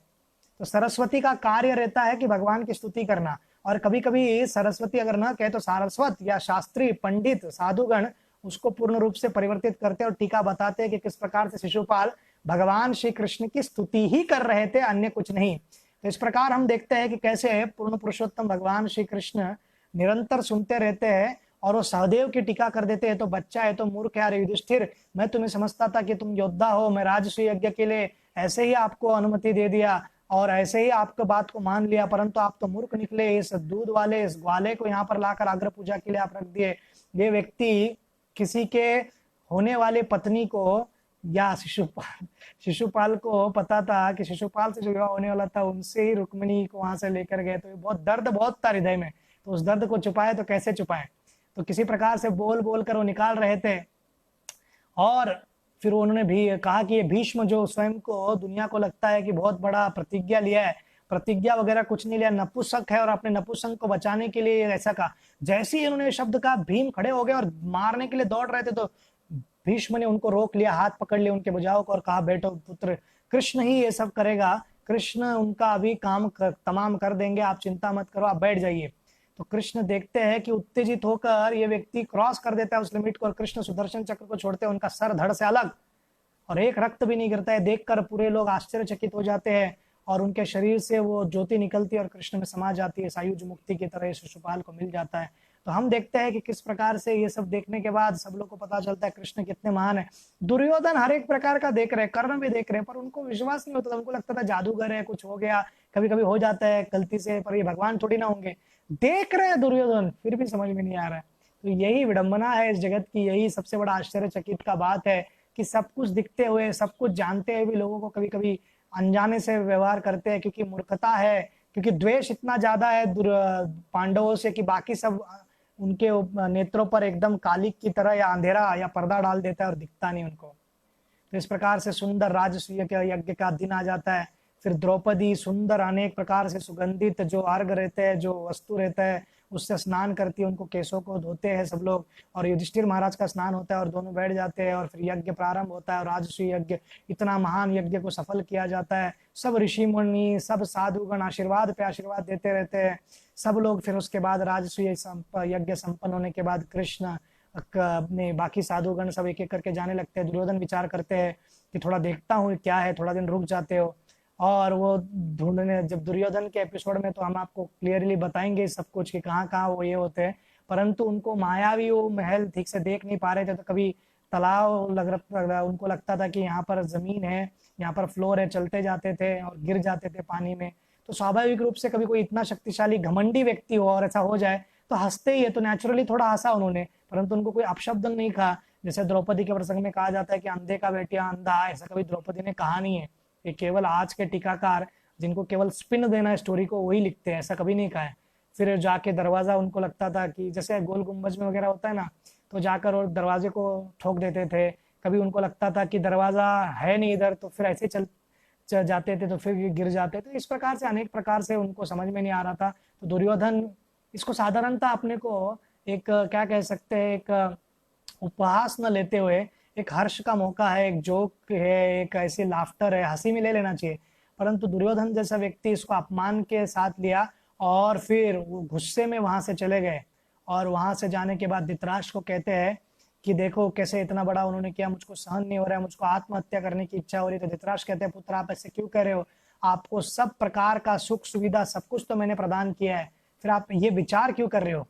तो सरस्वती का कार्य रहता है कि भगवान की स्तुति करना, और कभी कभी सरस्वती अगर ना कहे तो सारस्वत या शास्त्री पंडित साधुगण उसको पूर्ण रूप से परिवर्तित करते और टीका बताते हैं कि किस प्रकार से शिशुपाल भगवान श्री कृष्ण की स्तुति ही कर रहे थे, अन्य कुछ नहीं। तो इस प्रकार हम देखते हैं कि कैसे पूर्ण पुरुषोत्तम भगवान श्री कृष्ण निरंतर सुनते रहते हैं और वो सहदेव की टीका कर देते हैं। तो बच्चा है तो मूर्ख है, युधिष्ठिर मैं तुम्हें समझता था कि तुम योद्धा हो, मैं राजसूय यज्ञ के लिए ऐसे ही आपको अनुमति दे दिया और ऐसे ही आपके बात को मान लिया, परंतु आप तो मूर्ख निकले, इस दूध वाले इस ग्वाले को यहाँ पर लाकर अग्र पूजा के लिए आप रख दिए। ये व्यक्ति किसी के होने वाले पत्नी को या शिशुपाल को पता था कि शिशुपाल से जो विवाह होने वाला था उनसे ही रुक्मिणी को वहां से लेकर गए, तो बहुत दर्द बहुत था हृदय में, तो उस दर्द को छुपाए तो कैसे छुपाए, तो किसी प्रकार से बोल बोल कर वो निकाल रहे थे। और फिर उन्होंने भी कहा कि ये भीष्म जो स्वयं को दुनिया को लगता है कि बहुत बड़ा प्रतिज्ञा लिया है, प्रतिज्ञा वगैरह कुछ नहीं लिया, नपुंसक है और अपने नपुंसक को बचाने के लिए ऐसा कहा। जैसे ही उन्होंने शब्द कहा भीम खड़े हो गए और मारने के लिए दौड़ रहे थे, तो भीष्म ने उनको रोक लिया, हाथ पकड़ लिया उनके भुजाओं को और कहा बेटो पुत्र, कृष्ण ही ये सब करेगा, कृष्ण उनका अभी काम तमाम कर देंगे, आप चिंता मत करो, आप बैठ जाइए। तो कृष्ण देखते हैं कि उत्तेजित होकर ये व्यक्ति क्रॉस कर देता है उस लिमिट को और कृष्ण सुदर्शन चक्र को छोड़ते हैं, उनका सर धड़ से अलग और एक रक्त भी नहीं गिरता है। देखकर पूरे लोग आश्चर्यचकित हो जाते हैं और उनके शरीर से वो ज्योति निकलती है और कृष्ण में समा जाती है, सायुज मुक्ति की तरह शिशुपाल को मिल जाता है। तो हम देखते हैं कि किस प्रकार से ये सब देखने के बाद सब लोग को पता चलता है कृष्ण कितने महान है। दुर्योधन हर एक प्रकार का देख रहे, कर्ण भी देख रहे, पर उनको विश्वास नहीं होता था, उनको लगता था जादूगर है, कुछ हो गया, कभी कभी हो जाता है गलती से, पर ये भगवान थोड़ी ना होंगे। देख रहे हैं दुर्योधन, फिर भी समझ में नहीं आ रहा है। तो यही विडंबना है इस जगत की, यही सबसे बड़ा आश्चर्यचकित का बात है कि सब कुछ दिखते हुए, सब कुछ जानते हुए भी लोगों को कभी कभी अनजाने से व्यवहार करते हैं, क्योंकि मूर्खता है, क्योंकि द्वेष इतना ज्यादा है पांडवों से कि बाकी सब उनके नेत्रों पर एकदम कालिक की तरह या अंधेरा या पर्दा डाल देता है और दिखता नहीं उनको। तो इस प्रकार से सुंदर राजसूय के यज्ञ का दिन आ जाता है। फिर द्रौपदी सुंदर अनेक प्रकार से सुगंधित जो अर्घ रहते हैं, जो वस्तु रहता है, उससे स्नान करती है, उनको केसों को धोते हैं सब लोग, और युधिष्ठिर महाराज का स्नान होता है और दोनों बैठ जाते हैं और फिर यज्ञ प्रारंभ होता है और राजसूय यज्ञ, इतना महान यज्ञ को सफल किया जाता है। सब ऋषि मुनि सब साधुगण आशीर्वाद पे आशीर्वाद देते रहते हैं सब लोग। फिर उसके बाद राजसूय यज्ञ संपन्न होने के बाद कृष्ण अपने बाकी साधुगण सब एक एक करके जाने लगते हैं। दुर्योधन विचार करते हैं कि थोड़ा देखता हूँ क्या है, थोड़ा दिन रुक जाते हो, और वो ढूंढने, जब दुर्योधन के एपिसोड में तो हम आपको क्लियरली बताएंगे सब कुछ कि कहाँ कहाँ वो ये होते हैं, परंतु उनको मायावी वो महल ठीक से देख नहीं पा रहे थे, तो कभी तालाब लग रहा, उनको लगता था कि यहाँ पर जमीन है, यहाँ पर फ्लोर है, चलते जाते थे और गिर जाते थे पानी में। तो स्वाभाविक रूप से कभी कोई इतना शक्तिशाली घमंडी व्यक्ति हो और ऐसा हो जाए तो हंसते ही है, तो नेचुरली थोड़ा हंसा उन्होंने, परंतु उनको कोई अपशब्द नहीं कहा। जैसे द्रौपदी के प्रसंग में कहा जाता है कि अंधे का बेटिया अंधा, ऐसा कभी द्रौपदी ने कहा नहीं है। ये केवल आज के टीकाकार जिनको केवल स्पिन देना है स्टोरी को वही लिखते हैं, ऐसा कभी नहीं कहा है। फिर जाके दरवाजा, उनको लगता था कि जैसे गोल गुंबज में वगैरह होता है ना, तो जाकर और दरवाजे को ठोक देते थे। कभी उनको लगता था कि दरवाजा है नहीं इधर, तो फिर ऐसे चल जाते थे, तो फिर गिर जाते थे। इस प्रकार से अनेक प्रकार से उनको समझ में नहीं आ रहा था। तो दुर्योधन इसको साधारणतः अपने को एक क्या कह सकते हैं, एक उपहास न लेते हुए एक हर्ष का मौका है, एक जोक है, एक ऐसी लाफ्टर है, हंसी में ले लेना चाहिए। परंतु दुर्योधन जैसा व्यक्ति इसको अपमान के साथ लिया और फिर वो गुस्से में वहां से चले गए। और वहां से जाने के बाद धृतराष्ट्र को कहते हैं कि देखो कैसे इतना बड़ा उन्होंने किया, मुझको सहन नहीं हो रहा है, मुझको आत्महत्या करने की इच्छा हो रही है। तो धृतराष्ट्र कहते हैं पुत्र आप ऐसे क्यों कह रहे हो, आपको सब प्रकार का सुख सुविधा सब कुछ तो मैंने प्रदान किया है, फिर आप ये विचार क्यों कर रहे हो।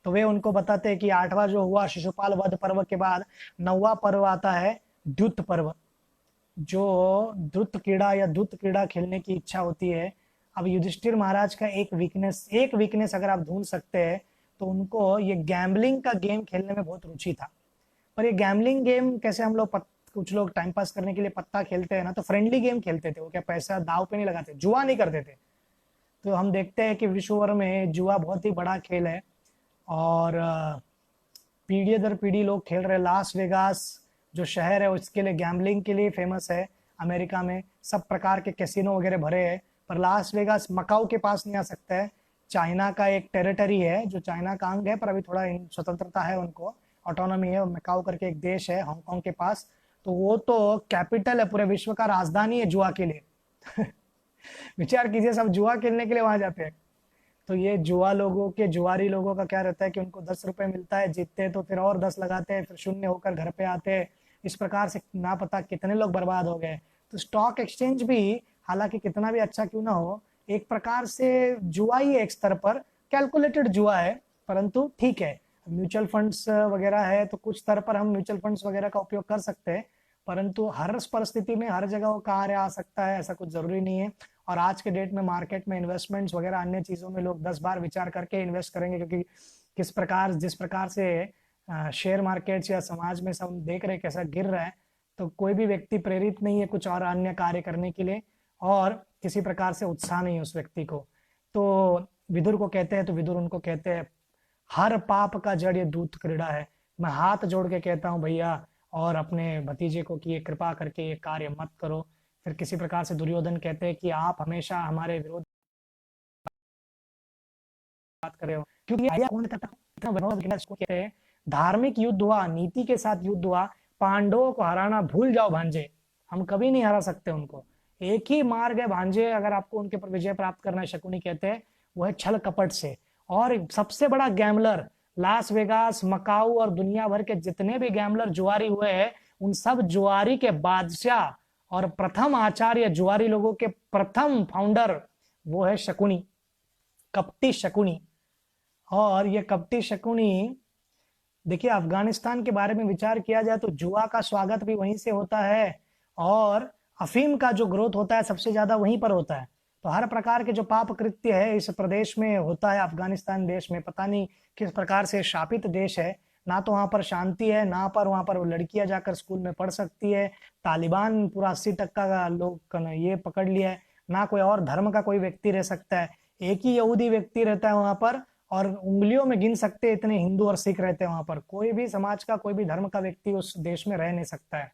तो वे उनको बताते हैं कि 8वां जो हुआ शिशुपाल वध पर्व के बाद 9वां पर्व आता है द्युत पर्व, जो द्रुत क्रीड़ा या द्रुत क्रीड़ा खेलने की इच्छा होती है। अब युधिष्ठिर महाराज का एक वीकनेस अगर आप ढूंढ सकते हैं तो उनको ये गैम्बलिंग का गेम खेलने में बहुत रुचि था। पर ये गैम्बलिंग गेम कैसे, हम लोग कुछ लोग टाइम पास करने के लिए पत्ता खेलते हैं ना, तो फ्रेंडली गेम खेलते थे वो, क्या पैसा दाव पे नहीं लगाते, जुआ नहीं करते थे। तो हम देखते हैं कि विश्व भर में जुआ बहुत ही बड़ा खेल है और पीढ़ी दर पीढ़ी लोग खेल रहे। लास वेगास जो शहर है उसके लिए गैम्बलिंग के लिए फेमस है। अमेरिका में सब प्रकार के कैसीनो वगैरह भरे हैं, पर लास वेगास मकाऊ के पास नहीं आ सकता है। चाइना का एक टेरिटरी है जो चाइना का अंग है, पर अभी थोड़ा स्वतंत्रता है, उनको ऑटोनॉमी है। मकाऊ करके एक देश है हांगकांग के पास, तो वो तो कैपिटल है, पूरे विश्व का राजधानी है जुआ के लिए। विचार कीजिए, सब जुआ खेलने के लिए वहां जाते हैं। तो ये जुआ लोगों के, जुआरी लोगों का क्या रहता है कि उनको 10 रुपए मिलता है, जीतते हैं तो फिर और 10 लगाते हैं, फिर शून्य होकर घर पे आते हैं। इस प्रकार से ना पता कितने लोग बर्बाद हो गए। तो स्टॉक एक्सचेंज भी हालांकि कितना भी अच्छा क्यों ना हो, एक प्रकार से जुआ ही है, एक स्तर पर कैलकुलेटेड जुआ है, परंतु ठीक है। म्यूचुअल फंड्स वगैरह है तो कुछ स्तर पर हम म्यूचुअल फंड्स वगैरह का उपयोग कर सकते हैं, परंतु हर परिस्थिति में हर जगह वो कार्य आ सकता है ऐसा कुछ जरूरी नहीं है। और आज के डेट में मार्केट में इन्वेस्टमेंट्स वगैरह अन्य चीजों में लोग 10 बार विचार करके इन्वेस्ट करेंगे, क्योंकि जिस प्रकार से शेयर मार्केट्स या समाज में सब देख रहे कैसा गिर रहा है, तो कोई भी व्यक्ति प्रेरित नहीं है कुछ और अन्य कार्य करने के लिए, और किसी प्रकार से उत्साह नहीं है उस व्यक्ति को। तो विदुर को कहते हैं, तो विदुर उनको कहते हैं हर पाप का जड़ ये दूत क्रीड़ा है। मैं हाथ जोड़ के कहता हूँ भैया और अपने भतीजे को कि ये कृपा करके ये कार्य मत करो। फिर किसी प्रकार से दुर्योधन कहते हैं कि आप हमेशा हमारे विरोध बात कर रहे हो, क्योंकि आइडिया कौन करता है। धार्मिक युद्ध हुआ, नीति के साथ युद्ध हुआ, पांडवों को हराना भूल जाओ भांजे, हम कभी नहीं हरा सकते उनको। एक ही मार्ग है भांजे, अगर आपको उनके ऊपर विजय प्राप्त करना है, शकुनी कहते हैं, वो है छल कपट से। और सबसे बड़ा गैमलर लास वेगास, मकाऊ और दुनिया भर के जितने भी गैमलर जुआरी हुए हैं, उन सब जुआरी के बादशाह और प्रथम आचार्य, जुआरी लोगों के प्रथम फाउंडर वो है शकुनी, कपटी शकुनी। और ये कपटी शकुनी, देखिए अफगानिस्तान के बारे में विचार किया जाए तो जुआ का स्वागत भी वहीं से होता है, और अफीम का जो ग्रोथ होता है सबसे ज्यादा वहीं पर होता है। तो हर प्रकार के जो पाप कृत्य है इस प्रदेश में होता है। अफगानिस्तान देश में पता नहीं किस प्रकार से शापित देश है, ना तो वहां पर शांति है, ना पर वहां पर वो लड़कियां जाकर स्कूल में पढ़ सकती है। तालिबान पूरा 80% का लोग ये पकड़ लिया है, ना कोई और धर्म का कोई व्यक्ति रह सकता है। एक ही यहूदी व्यक्ति रहता है वहां पर, और उंगलियों में गिन सकते इतने हिंदू और सिख रहते हैं वहां पर। कोई भी समाज का, कोई भी धर्म का व्यक्ति उस देश में रह नहीं सकता है।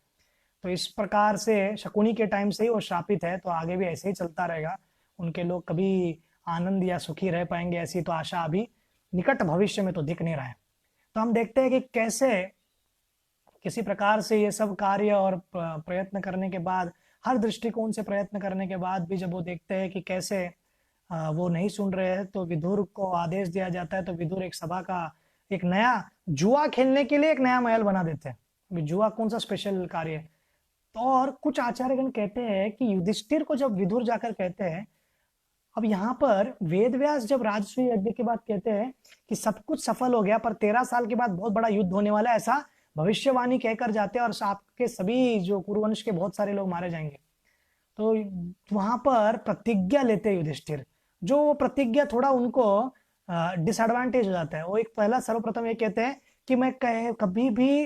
तो इस प्रकार से शकुनी के टाइम से ही वो श्रापित है, तो आगे भी ऐसे ही चलता रहेगा। उनके लोग कभी आनंद या सुखी रह पाएंगे ऐसी तो आशा अभी निकट भविष्य में तो दिख नहीं रहा है। तो हम देखते हैं कि कैसे किसी प्रकार से ये सब कार्य और प्रयत्न करने के बाद, हर दृष्टिकोण से प्रयत्न करने के बाद भी जब वो देखते हैं कि कैसे वो नहीं सुन रहे हैं, तो विदुर को आदेश दिया जाता है। तो विदुर एक सभा का एक नया जुआ खेलने के लिए एक नया महल बना देते हैं। जुआ कौन सा स्पेशल कार्य है। तो और कुछ आचार्यगण कहते हैं कि युधिष्ठिर को जब विदुर जाकर कहते हैं, अब यहाँ पर वेद व्यास जब राजसूय यज्ञ के बाद कहते हैं कि सब कुछ सफल हो गया, पर 13 साल के बाद बहुत बड़ा युद्ध होने वाला है, ऐसा भविष्यवाणी कहकर जाते हैं, और आपके सभी जो कुरुवंश के बहुत सारे लोग मारे जाएंगे। तो वहां पर प्रतिज्ञा लेते हैं युधिष्ठिर, जो प्रतिज्ञा थोड़ा उनको डिसएडवांटेज हो जाता है। वो एक पहला सर्वप्रथम ये कहते हैं कि मैं कभी भी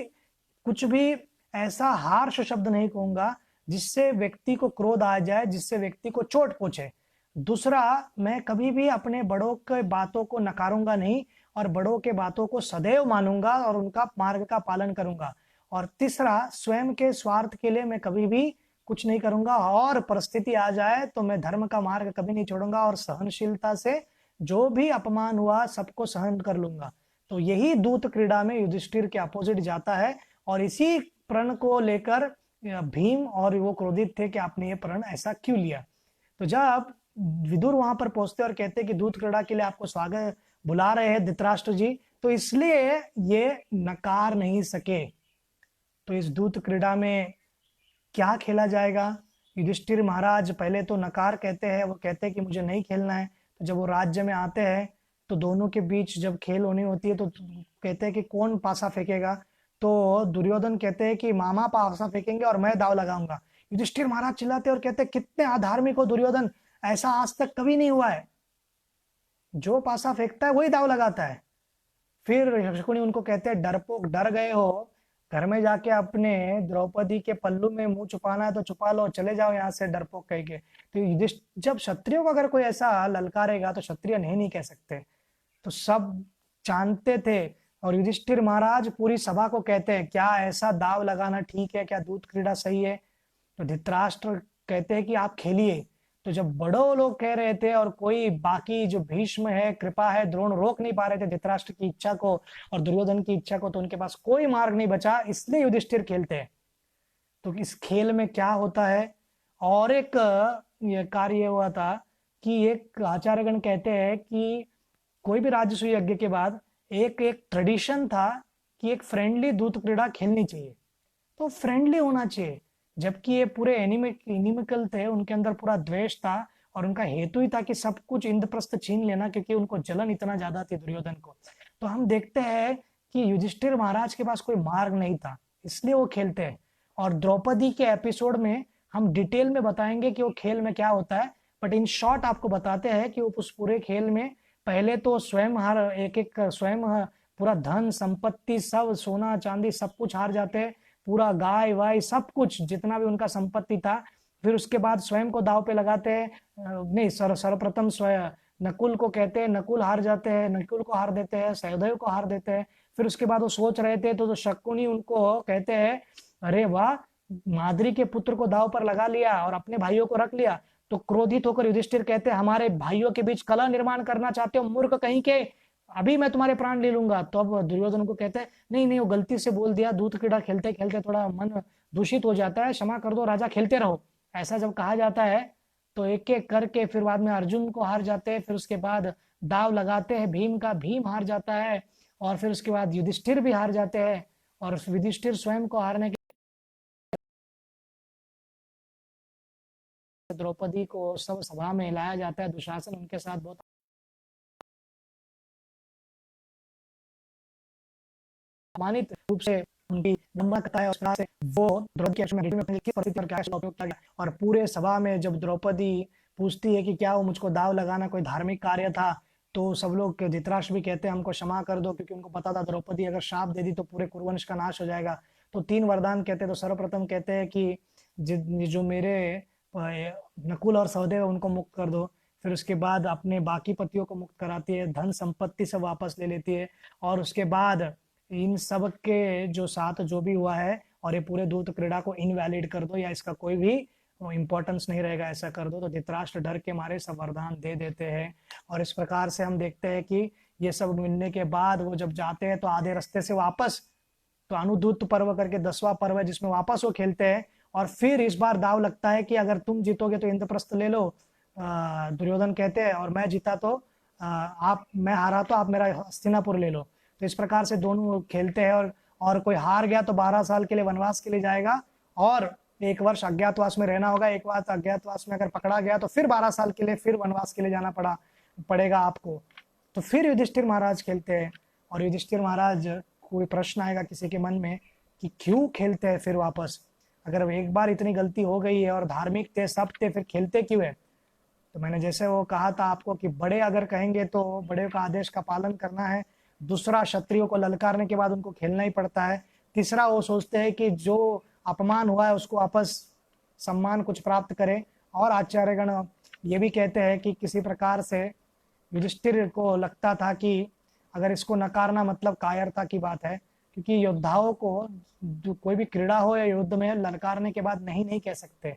कुछ भी ऐसा हार्श शब्द नहीं कहूंगा जिससे व्यक्ति को क्रोध आ जाए, जिससे व्यक्ति को चोट पहुंचे। दूसरा, मैं कभी भी अपने बड़ों के बातों को नकारूंगा नहीं, और बड़ों के बातों को सदैव मानूंगा और उनका मार्ग का पालन करूंगा। और तीसरा, स्वयं के स्वार्थ के लिए मैं कभी भी कुछ नहीं करूंगा, और परिस्थिति आ जाए तो मैं धर्म का मार्ग कभी नहीं छोड़ूंगा, और सहनशीलता से जो भी अपमान हुआ सबको सहन कर लूंगा। तो यही दूत क्रीड़ा में युधिष्ठिर के अपोजिट जाता है, और इसी प्रण को लेकर भीम और वो क्रोधित थे कि आपने ये प्रण ऐसा क्यों लिया। तो जब विदुर वहां पर पहुंचते और कहते कि दूत क्रीड़ा के लिए आपको स्वागत बुला रहे हैं धृतराष्ट्र जी, तो इसलिए ये नकार नहीं सके। तो इस दूत क्रीड़ा में क्या खेला जाएगा। युधिष्ठिर महाराज पहले तो नकार कहते हैं, वो कहते हैं कि मुझे नहीं खेलना है। तो जब वो राज्य में आते हैं तो दोनों के बीच जब खेल होनी होती है तो कहते हैं कि कौन पासा फेंकेगा। तो दुर्योधन कहते हैं कि मामा पासा फेंकेंगे और मैं दाव लगाऊंगा। युधिष्ठिर महाराज चिल्लाते और कहते हैं कितने अधार्मिक हो दुर्योधन, ऐसा आज तक कभी नहीं हुआ है, जो पासा फेंकता है वही दाव लगाता है। फिर शकुनी उनको कहते हैं डरपोक, डर गए हो, घर में जाके अपने द्रौपदी के पल्लू में मुंह छुपाना है तो छुपा लो, चले जाओ यहाँ से डरपोक कह के। तो जब क्षत्रियो को अगर कोई ऐसा ललकारेगा तो क्षत्रिय नहीं कह सकते, तो सब जानते थे। और युधिष्ठिर महाराज पूरी सभा को कहते हैं क्या ऐसा दाव लगाना ठीक है, क्या दूत क्रीड़ा सही है। तो धृतराष्ट्र कहते हैं कि आप खेलिए। तो जब बड़ों लोग कह रहे थे और कोई बाकी जो भीष्म है, कृपा है, द्रोण रोक नहीं पा रहे थे धृतराष्ट्र की इच्छा को और दुर्योधन की इच्छा को, तो उनके पास कोई मार्ग नहीं बचा, इसलिए युधिष्ठिर खेलते हैं। तो इस खेल में क्या होता है, और एक ये कार्य हुआ था कि एक आचार्यगण कहते हैं कि कोई भी राजसूय यज्ञ के बाद एक एक ट्रेडिशन था कि एक फ्रेंडली दूत क्रीड़ा खेलनी चाहिए, तो फ्रेंडली होना चाहिए। जबकि ये पूरे एनिमिकल थे, उनके अंदर पूरा द्वेष था, और उनका हेतु ही था कि सब कुछ इंद्रप्रस्थ छीन लेना, क्योंकि उनको जलन इतना ज्यादा थी दुर्योधन को। तो हम देखते हैं कि युधिष्ठिर महाराज के पास कोई मार्ग नहीं था, इसलिए वो खेलते हैं। और द्रौपदी के एपिसोड में हम डिटेल में बताएंगे कि वो खेल में क्या होता है, बट इन शॉर्ट आपको बताते हैं कि वो उस पूरे खेल में पहले तो स्वयं हार, एक एक स्वयं पूरा धन संपत्ति सब सोना चांदी सब कुछ हार जाते हैं, पूरा गाय वाय सब कुछ जितना भी उनका संपत्ति था। फिर उसके बाद स्वयं को दाव पे लगाते हैं, नहीं सर्वप्रथम स्वयं नकुल को कहते हैं, नकुल हार जाते हैं, नकुल को हार देते हैं, सहदेव को हार देते हैं। फिर उसके बाद वो सोच रहे थे तो शकुनी उनको कहते हैं अरे वाह, माद्री के पुत्र को दाव पर लगा लिया और अपने भाइयों को रख लिया। तो क्रोधित होकर युधिष्ठिर कहते हैं हमारे भाइयों के बीच कलह निर्माण करना चाहते हो मूर्ख कहीं के, अभी मैं तुम्हारे प्राण ले लूंगा। तो अब दुर्योधन को कहते हैं नहीं नहीं, वो गलती से बोल दिया, दूध क्रीड़ा खेलते खेलते थोड़ा मन दूषित हो जाता है, क्षमा कर दो राजा, खेलते रहो। ऐसा जब कहा जाता है तो एक एक करके फिर बाद में अर्जुन को हार जाते हैं, फिर उसके बाद दाव लगाते हैं भीम का, भीम हार जाता है, और फिर उसके बाद युधिष्ठिर भी हार जाते हैं। और युधिष्ठिर स्वयं को हारने के द्रौपदी को सब सभा में लाया जाता है, दुशासन उनके साथ बहुत अपमानित रूप से उनकी नम्रता कथा है, उसका से वो द्रौपदी के किस परिस्थिति पर क्या उपयोग किया गया। और पूरे सभा में जब द्रौपदी पूछती है कि क्या वो मुझको दाव लगाना कोई धार्मिक कार्य था, तो सब लोग धृतराष्ट्र भी कहते हैं हमको क्षमा कर दो, क्योंकि उनको पता था द्रौपदी अगर श्राप दे दी तो पूरे कुरुवंश का नाश हो जाएगा। तो 3 वरदान कहते हैं। तो सर्वप्रथम कहते हैं कि जो मेरे नकुल और सहदेव उनको मुक्त कर दो। फिर उसके बाद अपने बाकी पतियों को मुक्त कराती है, धन संपत्ति सब वापस ले लेती है, और उसके बाद इन सब के जो साथ जो भी हुआ है और ये पूरे दूत क्रीड़ा को इनवैलिड कर दो या इसका कोई भी इम्पोर्टेंस नहीं रहेगा, ऐसा कर दो। तो धृतराष्ट्र डर के मारे सब वरदान दे देते हैं। और इस प्रकार से हम देखते हैं कि ये सब मिलने के बाद वो जब जाते हैं तो आधे रास्ते से वापस, तो अनुदूत पर्व करके 10वां पर्व है जिसमें वापस वो खेलते हैं। और फिर इस बार दाव लगता है कि अगर तुम जीतोगे तो इंद्रप्रस्थ ले लो, दुर्योधन कहते हैं, और मैं जीता तो मैं हारा तो आप मेरा हस्तिनापुर ले लो। तो इस प्रकार से दोनों खेलते हैं। और कोई हार गया तो 12 साल के लिए वनवास के लिए जाएगा और 1 वर्ष अज्ञातवास में रहना होगा। एक बार अज्ञातवास में अगर पकड़ा गया तो फिर 12 साल के लिए फिर वनवास के लिए जाना पड़ेगा आपको। तो फिर युधिष्ठिर महाराज खेलते हैं। और युधिष्ठिर महाराज, कोई प्रश्न आएगा किसी के मन में कि क्यों खेलते हैं फिर वापस, अगर एक बार इतनी गलती हो गई है और धार्मिक थे सब थे, फिर खेलते क्यों है? तो मैंने जैसे वो कहा था आपको कि बड़े अगर कहेंगे तो बड़े का आदेश का पालन करना है। दूसरा, क्षत्रियों को ललकारने के बाद उनको खेलना ही पड़ता है। तीसरा, वो सोचते हैं कि जो अपमान हुआ है उसको वापस सम्मान कुछ प्राप्त करे। और आचार्यगण ये भी कहते हैं कि किसी प्रकार से युधिष्ठिर को लगता था कि अगर इसको नकारना मतलब कायरता की बात है, क्योंकि योद्धाओं को कोई भी क्रीड़ा हो या युद्ध में ललकारने के बाद नहीं कह सकते।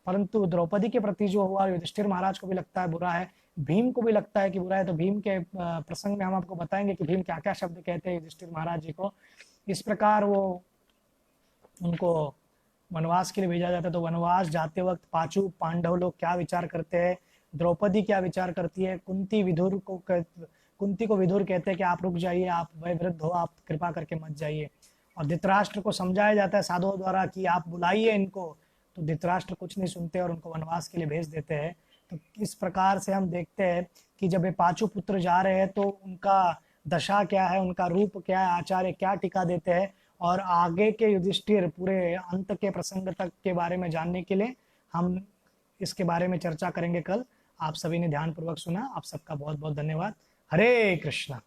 परंतु द्रौपदी के प्रति जो हुआ युधिष्ठिर महाराज को भी लगता है बुरा है, भीम को भी लगता है कि बुरा है। तो भीम के प्रसंग में हम आपको बताएंगे कि भीम क्या क्या शब्द कहते हैं युधिष्ठिर महाराज जी को। इस प्रकार वो उनको वनवास के लिए भेजा जाता है। तो वनवास जाते वक्त पांचों पांडव लोग क्या विचार करते हैं, द्रौपदी क्या विचार करती है, कुंती को विदुर कहते हैं कि आप रुक जाइए, आप वयोवृद्ध हो, आप कृपा करके मत जाइए। और धृतराष्ट्र को समझाया जाता है साधुओं द्वारा कि आप बुलाइए इनको। तो धृतराष्ट्र कुछ नहीं सुनते और उनको वनवास के लिए भेज देते हैं। तो इस प्रकार से हम देखते हैं कि जब ये पांचों पुत्र जा रहे हैं तो उनका दशा क्या है, उनका रूप क्या है, आचार्य क्या टीका देते हैं। और आगे के युधिष्ठिर पूरे अंत के प्रसंग तक के बारे में जानने के लिए हम इसके बारे में चर्चा करेंगे कल। आप सभी ने ध्यानपूर्वक सुना, आप सबका बहुत बहुत धन्यवाद। हरे कृष्णा।